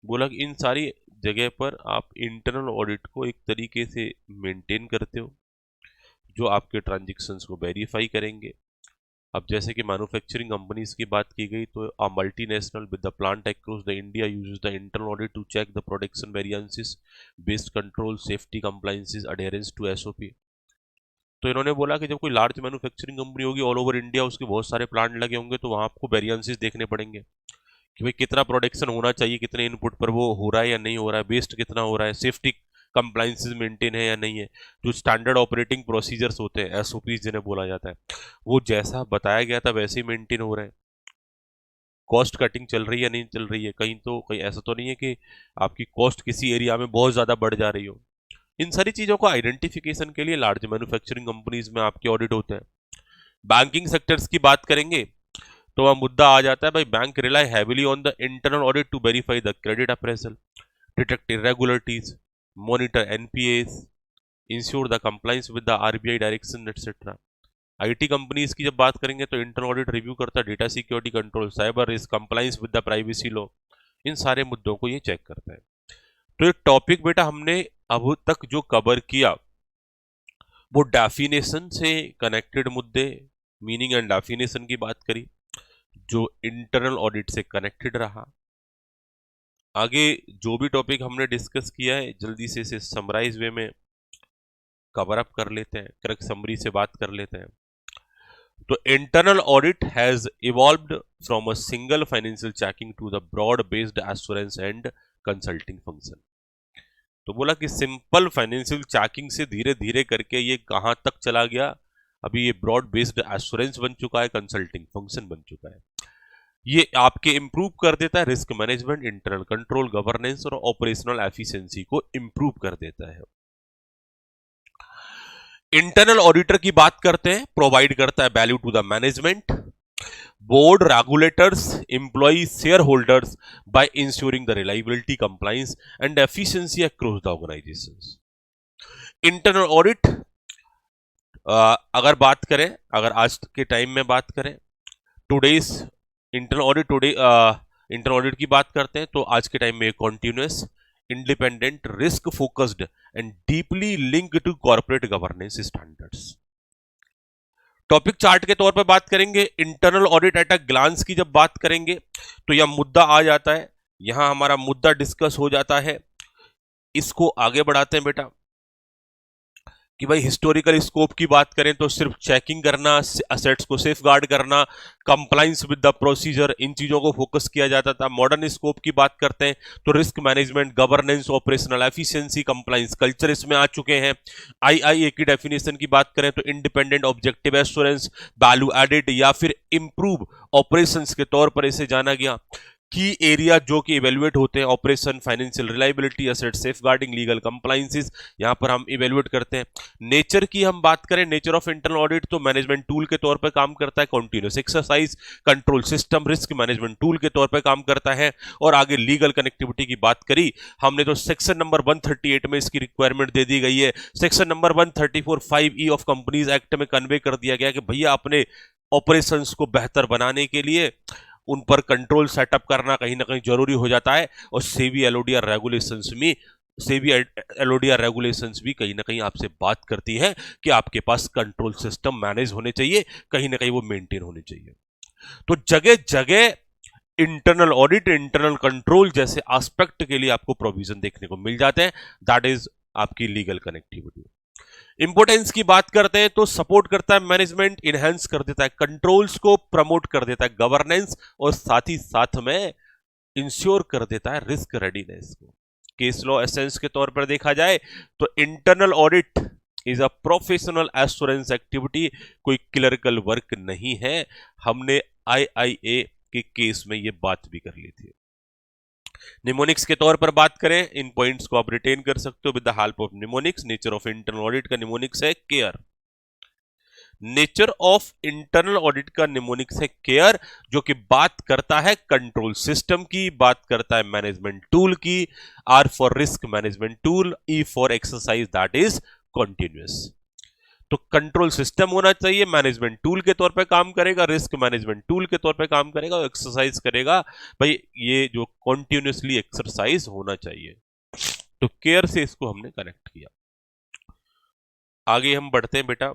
बोला कि इन सारी जगह पर आप इंटरनल ऑडिट को एक तरीके से मेंटेन करते हो जो आपके ट्रांजैक्शंस को वेरीफाई करेंगे। अब जैसे कि मैन्युफैक्चरिंग कंपनीज की बात की गई तो a multinational with the plant across the India uses the internal audit to check the production variances, based control, safety, compliances, adherence to SOP. तो इन्होंने बोला कि जब कोई लार्ज मैन्युफैक्चरिंग कंपनी होगी ऑल ओवर इंडिया, उसके बहुत सारे प्लांट लगे होंगे, तो वहां आपको वेरिएंसेस देखने पड़ेंगे कि भाई कितना प्रोडक्शन होना चाहिए, कितने इनपुट पर वो हो रहा है या नहीं हो रहा है, वेस्ट कितना हो रहा है, सेफ्टी कंप्लायंसेस मेंटेन है या नहीं है, जो स्टैंडर्ड ऑपरेटिंग प्रोसीजर्स होते हैं, एसओपी जिन्हें बोला जाता है, वो जैसा बताया गया था वैसे ही मेंटेन हो रहे हैं। कॉस्ट कटिंग चल रही है नहीं चल रही है, कहीं ऐसा तो नहीं है कि आपकी कॉस्ट किसी एरिया में बहुत ज्यादा बढ़ जा रही हो। इन सारी चीजों को आइडेंटिफिकेशन के लिए लार्ज मैन्युफैक्चरिंग कंपनीज में आपके ऑडिट होते हैं। बैंकिंग सेक्टर्स की बात करेंगे तो वह मुद्दा आ जाता है, भाई bank rely heavily on the internal audit to verify the credit appraisal, detect irregularities, monitor NPS, ensure the compliance with the RBI direction etcetera. IT companies की जब बात करेंगे तो इंटरनल ऑडिट रिव्यू करता है data security control, cyber risk, compliance with the privacy law, इन सारे मुद्दों को ये चेक करता है। तो ये टॉपिक बेटा हमने अब तक जो कवर किया वो डेफिनेशन से कनेक्टेड मुद्दे, मीनिंग एंड डेफिनेशन की बात करी जो इंटरनल ऑडिट से कनेक्टेड रहा। आगे जो भी टॉपिक हमने डिस्कस किया है जल्दी से इसे समराइज वे में कवर अप कर लेते हैं, करेक्ट समरी से बात कर लेते हैं। तो internal audit has evolved from a single financial checking to the broad based assurance and consulting function. तो बोला कि सिंपल फाइनेंशियल चेकिंग से धीरे धीरे करके ये कहां तक चला गया, अभी ये ब्रॉड बेस्ड एश्योरेंस बन चुका है, कंसल्टिंग फंक्शन बन चुका है। ये आपके इंप्रूव कर देता है risk management, internal control, governance और ऑपरेशनल एफिशिएंसी को इंप्रूव कर देता है। इंटरनल ऑडिटर की बात करते हैं, प्रोवाइड करता है value to the management, board, regulators, employees, shareholders by ensuring the reliability, compliance and efficiency across the organizations. Internal audit अगर बात करें, अगर आज के टाइम में बात करें, टुडेज इंटरनल ऑडिट की बात करते हैं तो आज के टाइम में continuous, independent, risk focused and deeply linked to corporate governance standards. Topic chart के तौर पर बात करेंगे, internal audit at a glance की जब बात करेंगे तो यह मुद्दा आ जाता है, यहां हमारा मुद्दा डिस्कस हो जाता है। इसको आगे बढ़ाते हैं बेटा कि भाई हिस्टोरिकल स्कोप की बात करें तो सिर्फ चेकिंग करना, असेट्स को सेफ गार्ड करना, कंप्लाइंस विद द प्रोसीजर, इन चीजों को फोकस किया जाता था। मॉडर्न स्कोप की बात करते हैं तो risk management, governance, operational efficiency, compliance, culture इसमें आ चुके हैं। आईआईए की डेफिनेशन की बात करें तो independent, objective, assurance, value added या फिर इंप्रूव ऑपरेशंस के तौर पर इसे जाना गया। की एरिया जो कि इवेल्युएट होते हैं, operation, financial reliability, asset safeguarding, legal compliances, यहां पर हम इवेल्युएट करते हैं। नेचर की हम बात करें, नेचर ऑफ इंटरनल ऑडिट तो मैनेजमेंट टूल के तौर पर काम करता है, continuous exercise, control system, risk management tool के तौर पर काम करता है। और आगे लीगल कनेक्टिविटी की बात करी हमने तो सेक्शन नंबर 138 में इसकी रिक्वायरमेंट दे दी गई है। Section number 134(5)(e) of companies act में कन्वे कर दिया गया कि भैया अपने ऑपरेशंस को बेहतर बनाने के लिए उन पर कंट्रोल सेटअप करना कहीं ना कहीं जरूरी हो जाता है। और सेबी एलओडीआर रेगुलेशंस भी कहीं ना कहीं आपसे बात करती है कि आपके पास कंट्रोल सिस्टम मैनेज होने चाहिए, कहीं ना कहीं वो मेंटेन होने चाहिए। तो जगह जगह इंटरनल ऑडिट, इंटरनल कंट्रोल जैसे एस्पेक्ट के लिए आपको प्रोविजन देखने को मिल जाते हैं। दैट इज आपकी लीगल कनेक्टिविटी। इंपोर्टेंस की बात करते हैं तो सपोर्ट करता है मैनेजमेंट, इनहेंस कर देता है कंट्रोल्स को, प्रमोट कर देता है गवर्नेंस और साथ ही साथ में इंश्योर कर देता है रिस्क रेडीनेस को। केस लॉ एसेंस के तौर पर देखा जाए तो internal audit is a professional assurance activity, कोई क्लरिकल वर्क नहीं है। हमने आईआईए के केस में यह बात भी कर ली थी। निमोनिक्स के तौर पर बात करें, इन पॉइंट्स को आप रिटेन कर सकते हो with the help of mnemonics. Nature of internal audit का निमोनिक्स है care. Nature of internal audit का निमोनिक्स है केयर, जो कि बात करता है कंट्रोल सिस्टम की, बात करता है मैनेजमेंट टूल की। R for risk management tool, E for exercise that is continuous. तो कंट्रोल सिस्टम होना चाहिए, मैनेजमेंट टूल के तौर पे काम करेगा, रिस्क मैनेजमेंट टूल के तौर पे काम करेगा, और एक्सरसाइज करेगा भाई ये जो कॉन्टिन्यूसली एक्सरसाइज होना चाहिए। तो केयर से इसको हमने कनेक्ट किया। आगे हम बढ़ते हैं बेटा,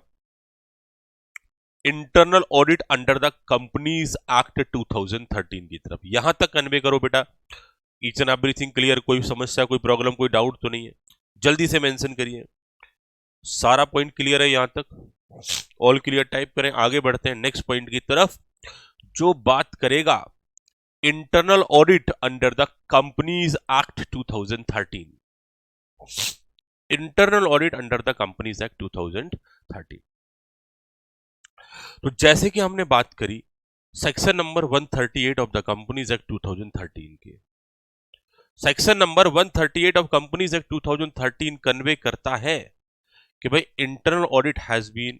internal audit under the companies act 2013 की तरफ। यहां तक कन्वे करो बेटा, ईच एंड एवरीथिंग क्लियर, कोई समस्या, कोई प्रॉब्लम, कोई डाउट तो नहीं है? जल्दी से मेंशन करिए, सारा पॉइंट क्लियर है यहां तक? ऑल क्लियर टाइप करें। आगे बढ़ते हैं नेक्स्ट पॉइंट की तरफ, जो बात करेगा internal audit under the companies act 2013। Internal audit under the companies act 2013। तो जैसे कि हमने बात करी section number 138 of the companies act 2013 के, section number 138 of companies act 2013 convey करता है कि भाई internal audit has been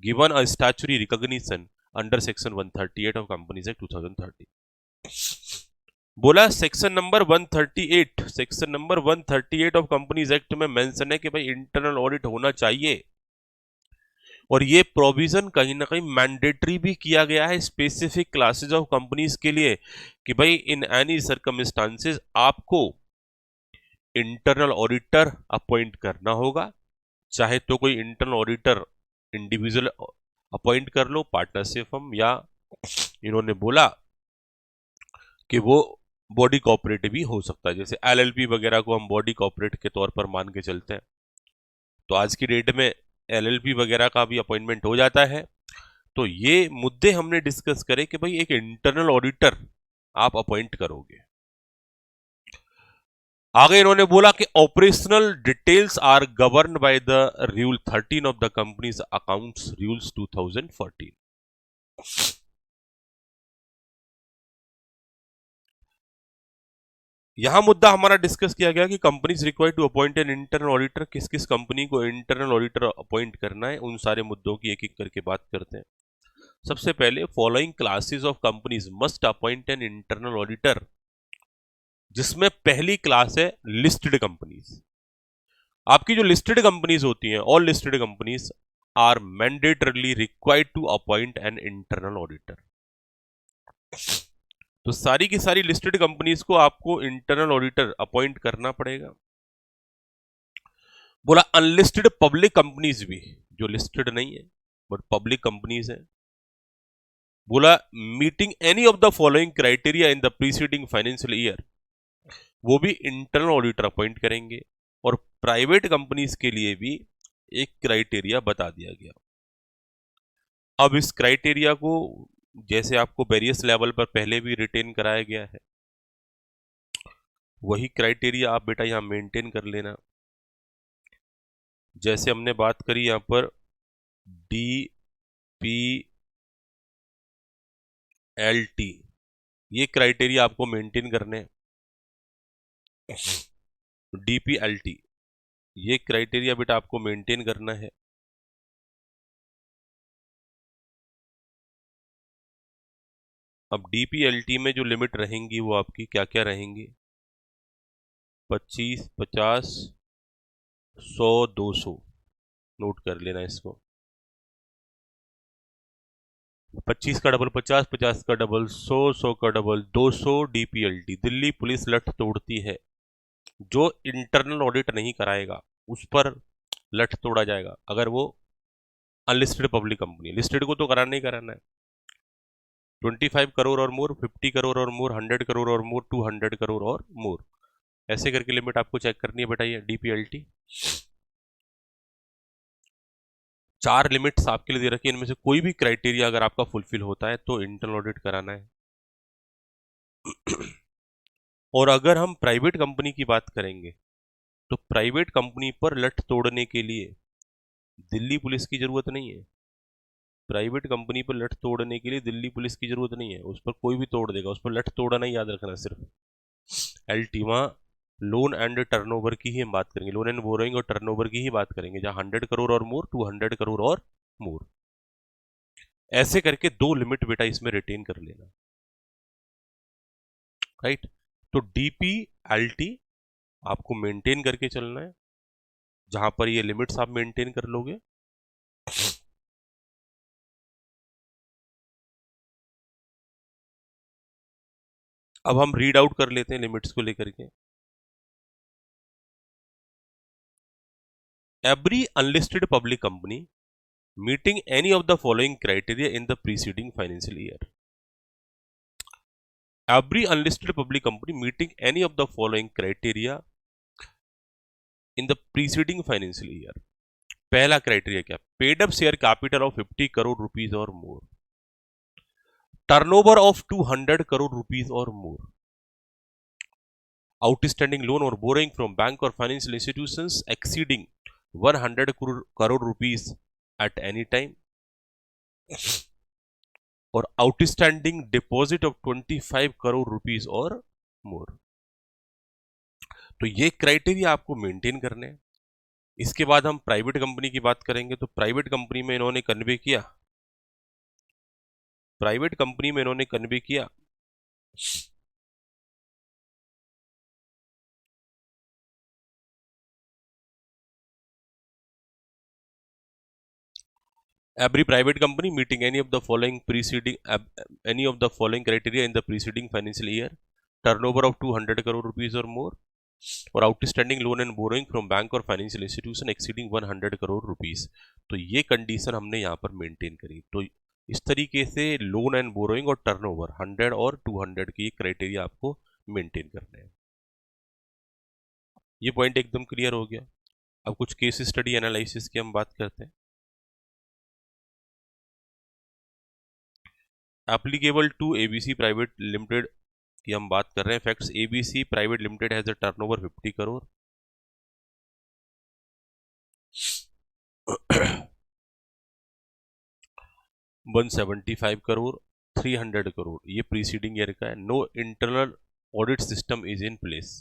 given a statutory recognition under section 138 of companies act 2013। बोला section number 138, section number 138 of companies act में mention है कि भाई इंटरनल ऑडिट होना चाहिए, और ये प्रोविजन कहीं ना कहीं मैंडेटरी भी किया गया है स्पेसिफिक क्लासेस ऑफ कंपनीज के लिए कि भाई इन एनी सर्कमस्टांसेस आपको इंटरनल ऑडिटर अपॉइंट करना होगा। चाहे तो कोई इंटरनल ऑडिटर इंडिविजुअल अपॉइंट कर लो, पार्टनरशिप फर्म, या इन्होंने बोला कि वो बॉडी कॉपरेटिव भी हो सकता है, जैसे एलएलपी वगैरह को हम बॉडी कॉपरेट के तौर पर मान के चलते हैं। तो आज की डेट में एलएलपी वगैरह का भी अपॉइंटमेंट हो जाता है। तो ये मुद्दे हमने डिस्कस करे कि भाई एक इंटरनल ऑडिटर आप अपॉइंट करोगे। आगे इन्होंने बोला कि operational details are govern by the rule 13 of the companies accounts rules 2014। यहां मुद्दा हमारा डिस्कस किया गया कि companies required to appoint an internal auditor, किस किस कंपनी को इंटरनल ऑडिटर अपॉइंट करना है, उन सारे मुद्दों की एक एक करके बात करते हैं। सबसे पहले, following classes of companies must appoint an internal auditor, जिसमें पहली क्लास है लिस्टेड कंपनीज। आपकी जो लिस्टेड कंपनीज होती हैं, all listed companies are mandatorily required to appoint an internal auditor. तो सारी की सारी लिस्टेड कंपनीज को आपको इंटरनल ऑडिटर अपॉइंट करना पड़ेगा। बोला अनलिस्टेड पब्लिक कंपनीज भी, जो लिस्टेड नहीं है बट पब्लिक कंपनीज है, बोला meeting any of the following criteria in the preceding financial year, वो भी इंटरनल ऑडिटर अपॉइंट करेंगे। और प्राइवेट कंपनीज के लिए भी एक क्राइटेरिया बता दिया गया। अब इस क्राइटेरिया को जैसे आपको वेरियस लेवल पर पहले भी रिटेन कराया गया है, वही क्राइटेरिया आप बेटा यहां मेंटेन कर लेना। जैसे हमने बात करी यहां पर DPLT, ये क्राइटेरिया आपको मेंटेन करने। DPLT, ये क्राइटेरिया बेटा आपको मेंटेन करना है। अब DPLT में जो लिमिट रहेंगी वो आपकी क्या क्या रहेंगी? 25, 50, 100, 200, नोट कर लेना इसको। 25 का डबल 50, 50 का डबल 100, 100 का डबल 200 DPLT। दिल्ली पुलिस लठ तोड़ती है, जो इंटरनल ऑडिट नहीं कराएगा उस पर लठ तोड़ा जाएगा, अगर वो अनलिस्टेड पब्लिक कंपनी। लिस्टेड को तो कराना ही कराना है। 25 करोड़ और मोर, 50 करोड़ और मोर, 100 करोड़ और मोर, 200 करोड़ और मोर, ऐसे करके लिमिट आपको चेक करनी है बेटा। ये DPLT 4 लिमिट्स आपके लिए दे रखी है, इनमें से कोई भी क्राइटेरिया अगर आपका फुलफिल होता है तो इंटरनल ऑडिट कराना है। और अगर हम प्राइवेट कंपनी की बात करेंगे तो प्राइवेट कंपनी पर लठ तोड़ने के लिए दिल्ली पुलिस की जरूरत नहीं है। प्राइवेट कंपनी पर लठ तोड़ने के लिए दिल्ली पुलिस की जरूरत नहीं है, उस पर कोई भी तोड़ देगा, उस पर लठ तोड़ना ही याद रखना सिर्फ। LT वहाँ लोन एंड टर्नओवर की ही हम बात करेंगे, लोन एंड बोरोइंग और टर्नओवर की ही बात करेंगे, जहां 100 करोड़ और मोर, 200 करोड़ और मोर, ऐसे करके दो लिमिट बेटा इसमें रिटेन कर लेना, राइट। तो DP LT आपको मेंटेन करके चलना है, जहां पर ये लिमिट्स आप मेंटेन कर लोगे। अब हम रीड आउट कर लेते हैं लिमिट्स को लेकर के। Every unlisted public company meeting any of the following criteria in the preceding financial year. Every unlisted public company meeting any of the following criteria in the preceding financial year. पहला criteria क्या? Paid up share capital of 50 crore rupees और मोर, turnover of 200 crore rupees और मोर, outstanding loan और borrowing from bank और financial institutions exceeding 100 crore rupees at any time, और outstanding deposit of 25 crore rupees और मोर। तो ये क्राइटेरिया आपको मेंटेन करने हैं। इसके बाद हम प्राइवेट कंपनी की बात करेंगे। तो प्राइवेट कंपनी में इन्होंने कन्वे किया, प्राइवेट कंपनी में इन्होंने कन्वे किया every private company meeting any of the following preceding any of the following criteria in the preceding financial year, turnover of 200 crore rupees or more, और outstanding loan and borrowing from bank और financial institution exceeding 100 crore rupees. तो ये condition हमने यहाँ पर maintain करी। तो इस तरीके से लोन एंड बोरोइंग और टर्नओवर 100 और 200 की क्राइटेरिया आपको मेंटेन करने हैं। ये पॉइंट एकदम क्लियर हो गया। अब कुछ केस स्टडी एनालिसिस की हम बात करते हैं। Applicable to ABC private limited की हम बात कर रहे हैं। Facts, ABC private limited has a turnover 50 crore, 175 crore, 300 crore, ये प्रीसीडिंग ईयर का है। No internal audit system is in place.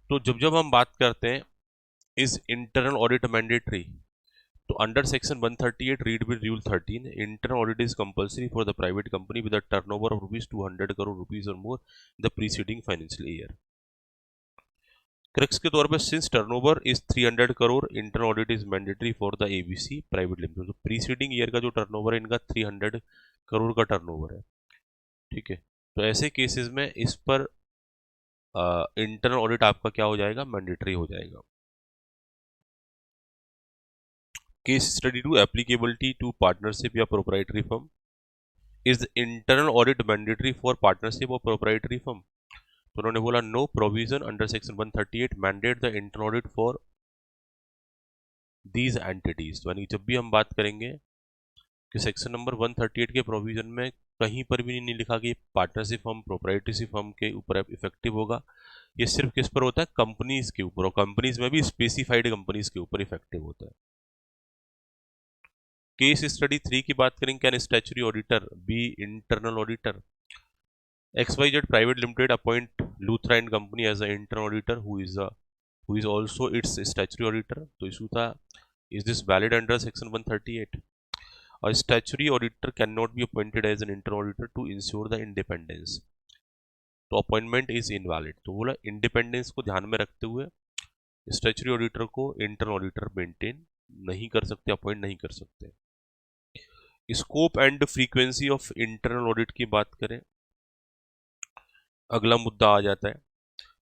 तो जब जब हम बात करते हैं इज इंटरनल ऑडिट मैंडेटरी, तो under section 138 read with rule 13 internal audit is compulsory for the private company with a turnover of rupees 200 crore rupees और more the preceding financial year. Crux के तौर पर since turnover is 300 crore internal audit is mandatory for the ABC private limited. तो preceding year का जो turnover है इनका 300 करोड़ का टर्नओवर है, ठीक है। तो ऐसे केसेस में इस पर इंटरनल ऑडिट आपका क्या हो जाएगा? मैंडेटरी हो जाएगा। Case study to applicability to partnership या proprietary firm. Is internal audit mandatory for partnership और प्रोप्राइटरी फर्म? तो उन्होंने बोला no provision under section 138 mandate the internal audit for these entities. यानी जब भी हम बात करेंगे कि सेक्शन नंबर 138 के प्रोविजन में कहीं पर भी नहीं लिखा कि पार्टनरशिप फर्म प्रोप्राइटरशिप फर्म के ऊपर इफेक्टिव होगा। ये सिर्फ किस पर होता है? कंपनीज के ऊपर, और कंपनीज में भी स्पेसिफाइड कंपनीज के ऊपर इफेक्टिव होता है। केस स्टडी 3 की बात करेंगे। Can statutory auditor be internal auditor? XYZ private limited appoint Luthra and company as a internal auditor who is also its statutory auditor. तो इशू था is this valid under section 138? A statutory auditor cannot be appointed as an internal auditor to ensure the independence. तो appointment is invalid. तो बोला independence को ध्यान में रखते हुए स्टैच्यूटरी ऑडिटर को इंटरनल ऑडिटर मेंटेन नहीं कर सकते, अपॉइंट नहीं कर सकते। Scope and frequency of internal audit की बात करें, अगला मुद्दा आ जाता है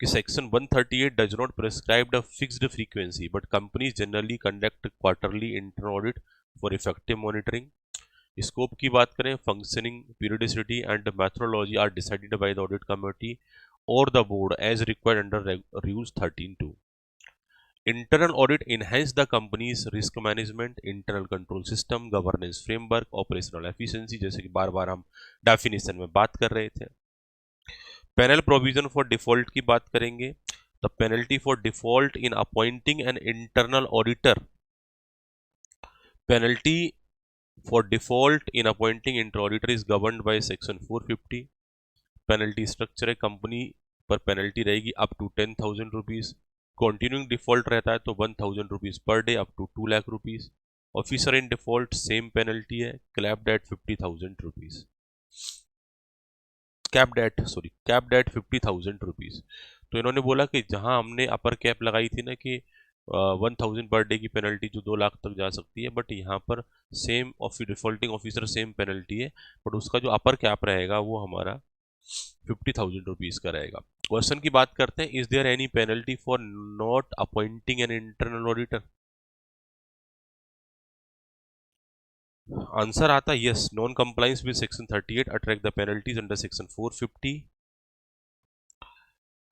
कि section 138 does not prescribe the fixed frequency but companies generally conduct quarterly internal audit for effective monitoring. Scope की बात करें, functioning, periodicity and methodology are decided by the audit committee और the board as required under rules 13(2). Internal audit enhance the companies risk management, internal control system, governance framework, operational efficiency, जैसे कि बार बार हम definition में बात कर रहे थे। Panel provision for default की बात करेंगे। The penalty for default in appointing an internal auditor, penalty for default in appointing inter auditor is governed by section 450। Penalty structure है, कंपनी पर पेनल्टी रहेगी up to 10,000 rupees. Continuing default रहता है तो 1,000 rupees per day up to 2 lakh rupees. Officer in default same penalty है, capped at 50,000 rupees. Capped at 50,000 rupees. तो इन्होंने बोला कि जहां हमने अपर कैप लगाई थी ना कि 1,000 पर डे की पेनल्टी जो 2 लाख तक जा सकती है, बट यहाँ पर same defaulting officer same penalty है, बट उसका जो अपर कैप रहेगा वो हमारा 50,000 रुपीज का रहेगा। क्वेश्चन की बात करते हैं, is there any penalty for not appointing an internal auditor? Answer आता है yes, non compliance with section 38 attract the penalties under section 450।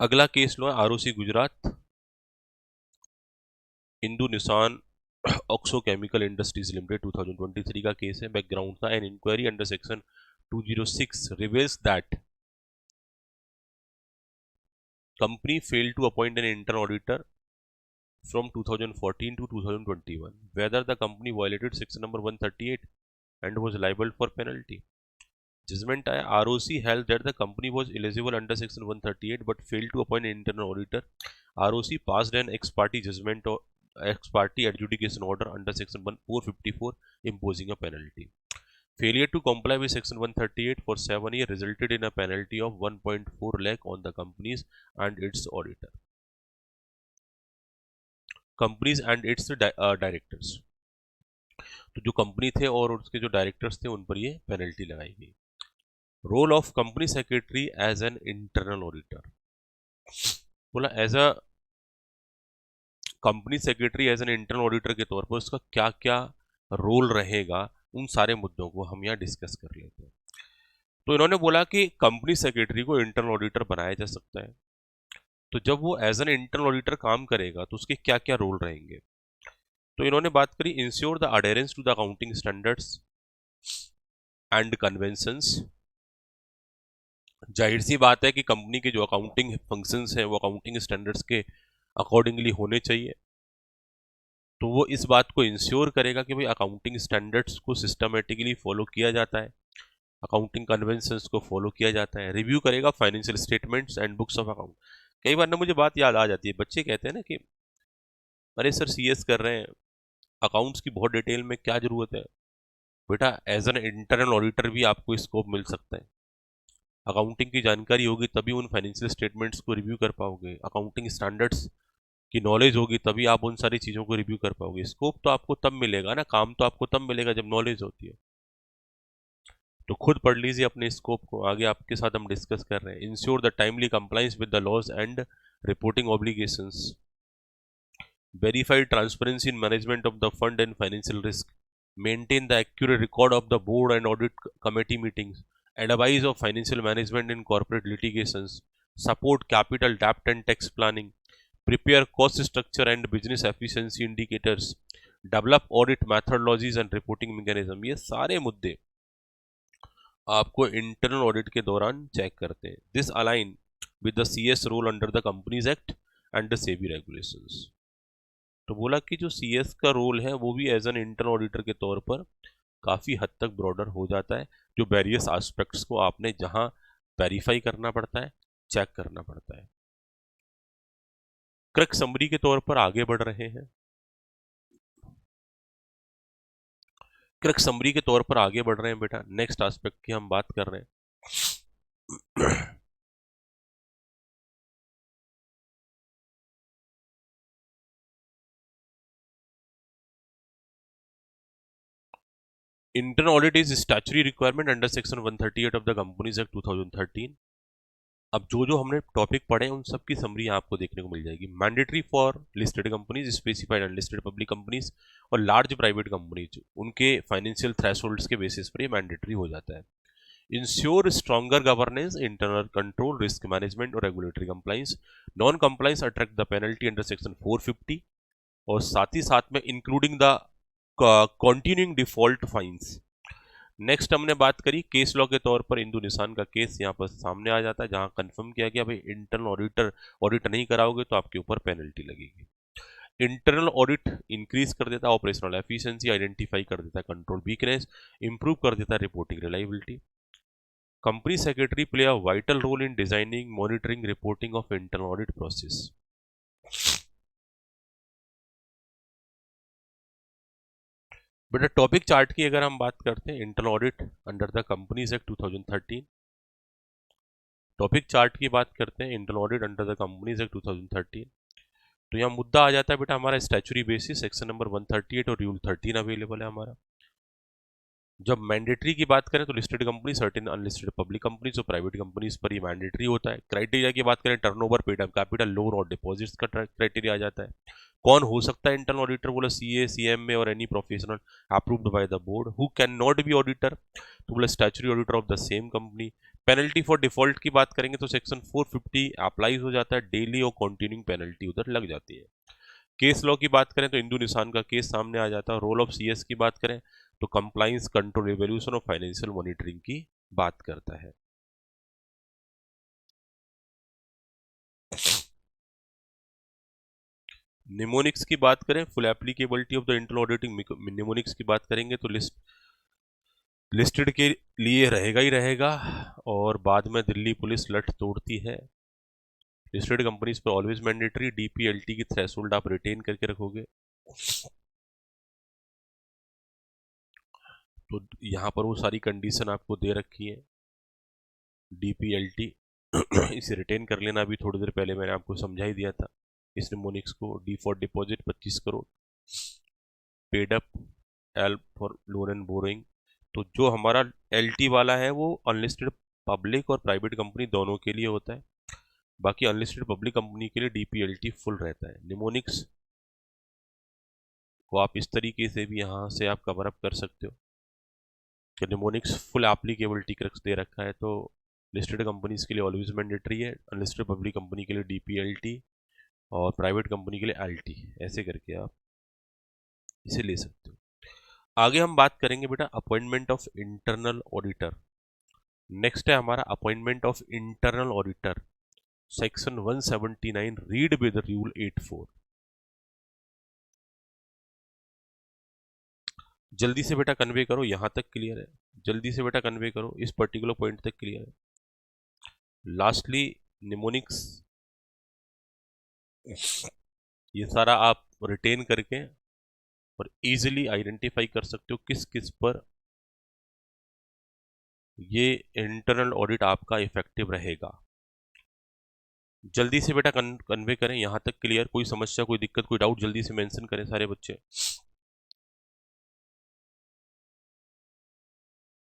अगला केस लो है आरओसी गुजरात, इंदु निशान ऑक्सो केमिकल इंडस्ट्रीज लिमिटेड 2023 का केस है। बैकग्राउंड था, an inquiry under section 206 reveals that company failed to appoint an internal auditor from 2014 to 2021, whether the company violated section number 138 and was liable for penalty. Judgment आया, ROC held that the company was eligible under section 138 but failed to appoint an internal auditor. ROC passed an ex parte judgment or ex parte adjudication order under section 454 imposing a penalty. Failure to comply with section 138 for 7 years resulted in a penalty of 1.4 lakh on the companies and its auditor. Companies and it's directors, तो जो company थे और उसके जो directors थे उन पर ये पेनल्टी लगाई गई। Role of company secretary as an internal auditor, बोला as a company secretary as an internal auditor के तौर पर उसका क्या क्या रोल रहेगा, उन सारे मुद्दों को हम यहाँ डिस्कस कर लेते हैं। तो इन्होंने बोला कि कंपनी सेक्रेटरी को इंटरनल ऑडिटर बनाया जा सकता है, तो जब वो एज एन इंटरनल ऑडिटर काम करेगा तो उसके क्या क्या रोल रहेंगे। तो इन्होंने बात करी, ensure the adherence to the accounting standards and conventions. जाहिर सी बात है कि कंपनी के जो अकाउंटिंग फंक्शंस हैं वो अकाउंटिंग स्टैंडर्ड्स के अकॉर्डिंगली होने चाहिए, तो वो इस बात को इंश्योर करेगा कि भाई अकाउंटिंग स्टैंडर्ड्स को सिस्टमेटिकली फॉलो किया जाता है, अकाउंटिंग कन्वेंशंस को फॉलो किया जाता है। रिव्यू करेगा financial statements and books of account. कई बार ना मुझे बात याद आ जाती है, बच्चे कहते हैं ना कि अरे सर सीएस कर रहे हैं, अकाउंट्स की बहुत डिटेल में क्या जरूरत है। बेटा एज एन इंटरनल ऑडिटर भी आपको स्कोप मिल सकता है, अकाउंटिंग की जानकारी होगी तभी उन फाइनेंशियल स्टेटमेंट्स को रिव्यू कर पाओगे, अकाउंटिंग स्टैंडर्ड्स की नॉलेज होगी तभी आप उन सारी चीज़ों को रिव्यू कर पाओगे। स्कोप तो आपको तब मिलेगा ना, काम तो आपको तब मिलेगा जब नॉलेज होती है। तो खुद पढ़ लीजिए अपने स्कोप को, आगे आपके साथ हम डिस्कस कर रहे हैं। Ensure the timely compliance with the laws and reporting obligations, verified transparency in management of the fund and financial risk, maintain the accurate record of the board and audit committee meetings, advise of financial management in corporate litigations, support capital debt and tax planning, prepare cost structure and business efficiency indicators, develop audit methodologies and reporting mechanism। ये सारे मुद्दे आपको internal audit के दौरान check करते हैं। This align with the CS role under the companies Act and the SEBI regulations. तो बोला कि जो सीएस का रोल है वो भी एज एन इंटरनल ऑडिटर के तौर पर काफ़ी हद तक ब्रॉडर हो जाता है, जो वेरियस एस्पेक्ट्स को आपने जहां वेरीफाई करना पड़ता है, चेक करना पड़ता है। क्रक समरी के तौर पर आगे बढ़ रहे हैं, क्रक समरी के तौर पर आगे बढ़ रहे हैं बेटा। नेक्स्ट एस्पेक्ट की हम बात कर रहे हैं। Internal audit is statutory requirement under section 138 of the companies act 2013। अब जो जो हमने टॉपिक पढ़े हैं उन सब की समरी आपको देखने को मिल जाएगी। Mandatory for listed companies, specified unlisted public companies और लार्ज प्राइवेट कंपनीज, उनके फाइनेंशियल थ्रेशोल्ड्स के बेसिस पर ये मैंडेटरी हो जाता है। Ensure stronger governance, internal control, risk management और regulatory compliance. Non compliance attract the penalty under section 450 और साथ ही साथ में including the continuing default fines. Next हमने बात करी केस लॉ के तौर पर, इंदु निशान का केस यहाँ पर सामने आ जाता है, जहां कंफर्म किया गया भाई इंटरनल ऑडिट नहीं कराओगे तो आपके ऊपर पेनल्टी लगेगी। इंटरनल ऑडिट इंक्रीज कर देता है ऑपरेशनल एफिशिएंसी, आइडेंटिफाई कर देता है कंट्रोल वीकनेस, इंप्रूव कर देता है reporting reliability. Company secretary play a vital role in designing, monitoring, reporting of internal audit process. बेटा टॉपिक चार्ट की अगर हम बात करते हैं, internal audit under the companies act 2013। Topic chart की बात करते हैं, internal audit under the companies act 2013। तो यहाँ मुद्दा आ जाता है बेटा हमारा स्टैचुरी बेसिस, सेक्शन नंबर 138 और रूल 13 अवेलेबल है हमारा। जब मैंडेटरी की बात करें तो listed company, certain unlisted public companies और प्राइवेट कंपनीज पर ये मैंडेटरी होता है। क्राइटेरिया की बात करें, turnover, paid up capital, loan और डिपॉजिट्स का क्राइटेरिया आ जाता है। कौन हो सकता है इंटरनल ऑडिटर, बोला सीए, सीएमए और any professional approved by the board. Who can not be auditor, तो बोला statutory auditor of the same company. Penalty for default की बात करेंगे तो सेक्शन 450 अप्लाइज हो जाता है, डेली और कंटिन्यूइंग पेनल्टी उधर लग जाती है। केस लॉ की बात करें तो इंदु निशान का केस सामने आ जाता है। रोल ऑफ सीएस की बात करें तो कंप्लाइंस, कंट्रोल, रिवोल्यूशन और फाइनेंशियल मॉनिटरिंग की बात करता है। निमोनिक्स की बात करें, full applicability of the internal auditing mnemonics की बात करेंगे तो लिस्टेड के लिए रहेगा ही रहेगा, और बाद में दिल्ली पुलिस लठ तोड़ती है। लिस्टेड कंपनीज पर ऑलवेज मैंडेटरी, डीपीएलटी की थ्रेशोल्ड आप रिटेन करके रखोगे। तो यहाँ पर वो सारी कंडीशन आपको दे रखी है। डीपीएलटी इसे रिटेन कर लेना, अभी थोड़ी देर पहले मैंने आपको समझा ही दिया था इस निमोनिक्स को। D for deposit 25 crore, paid up, L for loan and borrowing. तो जो हमारा एलटी वाला है वो अनलिस्टेड पब्लिक और प्राइवेट कंपनी दोनों के लिए होता है। बाकी अनलिस्टेड पब्लिक कंपनी के लिए डीपीएलटी फुल रहता है। निमोनिक्स को आप इस तरीके से भी यहाँ से आप कवर अप कर सकते हो कि निमोनिक्स फुल एप्लीकेबिलिटी दे रखा है। तो लिस्टेड कंपनीज के लिए ऑलवेज मैंडेटरी है, अनलिस्टेड पब्लिक कंपनी के लिए डीपीएलटी और प्राइवेट कंपनी के लिए एलटी, ऐसे करके आप इसे ले सकते हो। आगे हम बात करेंगे बेटा appointment of internal auditor. Next है हमारा appointment of internal auditor, section 179, read with rule 84। जल्दी से बेटा कन्वे करो, यहां तक क्लियर है? जल्दी से बेटा कन्वे करो, इस पर्टिकुलर पॉइंट तक क्लियर है? लास्टली निमोनिक्स, ये सारा आप रिटेन करके और इजीली आइडेंटिफाई कर सकते हो किस किस पर ये इंटरनल ऑडिट आपका इफेक्टिव रहेगा। जल्दी से बेटा कन्वे करें, यहां तक क्लियर? कोई समस्या, कोई दिक्कत, कोई डाउट जल्दी से मेंशन करें सारे बच्चे।